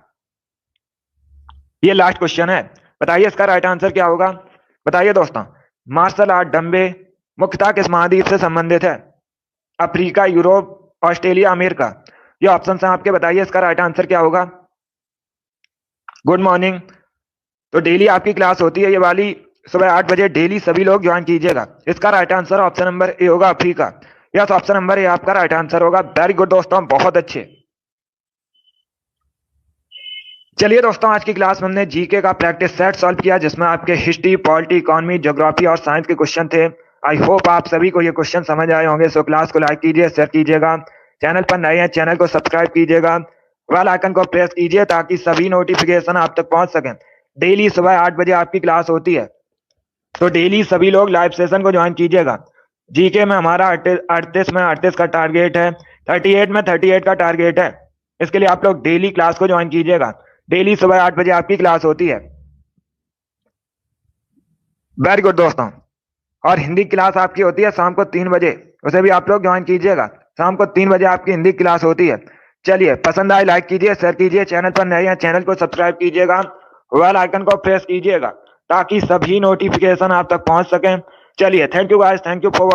[SPEAKER 1] ये लास्ट क्वेश्चन है। बताइए इसका राइट आंसर क्या होगा। बताइए दोस्तों, मार्शल आर्ट डम्बे मुख्यतः किस महाद्वीप से संबंधित है? Africa, Europe, Australia, America. ये ऑप्शन है आपके। बताइए इसका राइट आंसर क्या होगा। Good morning. तो डेली आपकी क्लास होती है ये वाली, सुबह 8 बजे डेली, सभी लोग ज्वाइन कीजिएगा। इसका right answer option number A होगा, Africa. Yes, option number A आपका राइट आंसर होगा। वेरी गुड दोस्तों, बहुत अच्छे। चलिए दोस्तों, आज की क्लास में हमने जीके का प्रैक्टिस सेट सॉल्व किया, जिसमें आपके हिस्ट्री, पॉलिटी, इकोनॉमी, ज्योग्राफी और साइंस के क्वेश्चन थे। आई होप आप सभी को ये क्वेश्चन समझ आए होंगे। सो क्लास को लाइक कीजिए, शेयर कीजिएगा। चैनल पर नए हैं, चैनल को सब्सक्राइब कीजिएगा, बेल आइकन को प्रेस कीजिए ताकि सभी नोटिफिकेशन आप तक पहुंच सकें। डेली सुबह 8 बजे आपकी क्लास होती है, तो डेली सभी लोग लाइव सेशन को ज्वाइन कीजिएगा। जीके में हमारा 38 में 38 का टारगेट है, 38 में 38 का टारगेट है। इसके लिए आप लोग डेली क्लास को ज्वाइन कीजिएगा। डेली सुबह 8 बजे आपकी क्लास होती है। वेरी गुड दोस्तों। और हिंदी क्लास आपकी होती है शाम को 3 बजे, उसे भी आप लोग ज्वाइन कीजिएगा। शाम को 3 बजे आपकी हिंदी क्लास होती है। चलिए, पसंद आए लाइक कीजिए, शेयर कीजिए। चैनल पर नए हैं, चैनल को सब्सक्राइब कीजिएगा, बेल आइकन को प्रेस कीजिएगा ताकि सभी नोटिफिकेशन आप तक पहुंच सकें। चलिए, thank you guys, thank you for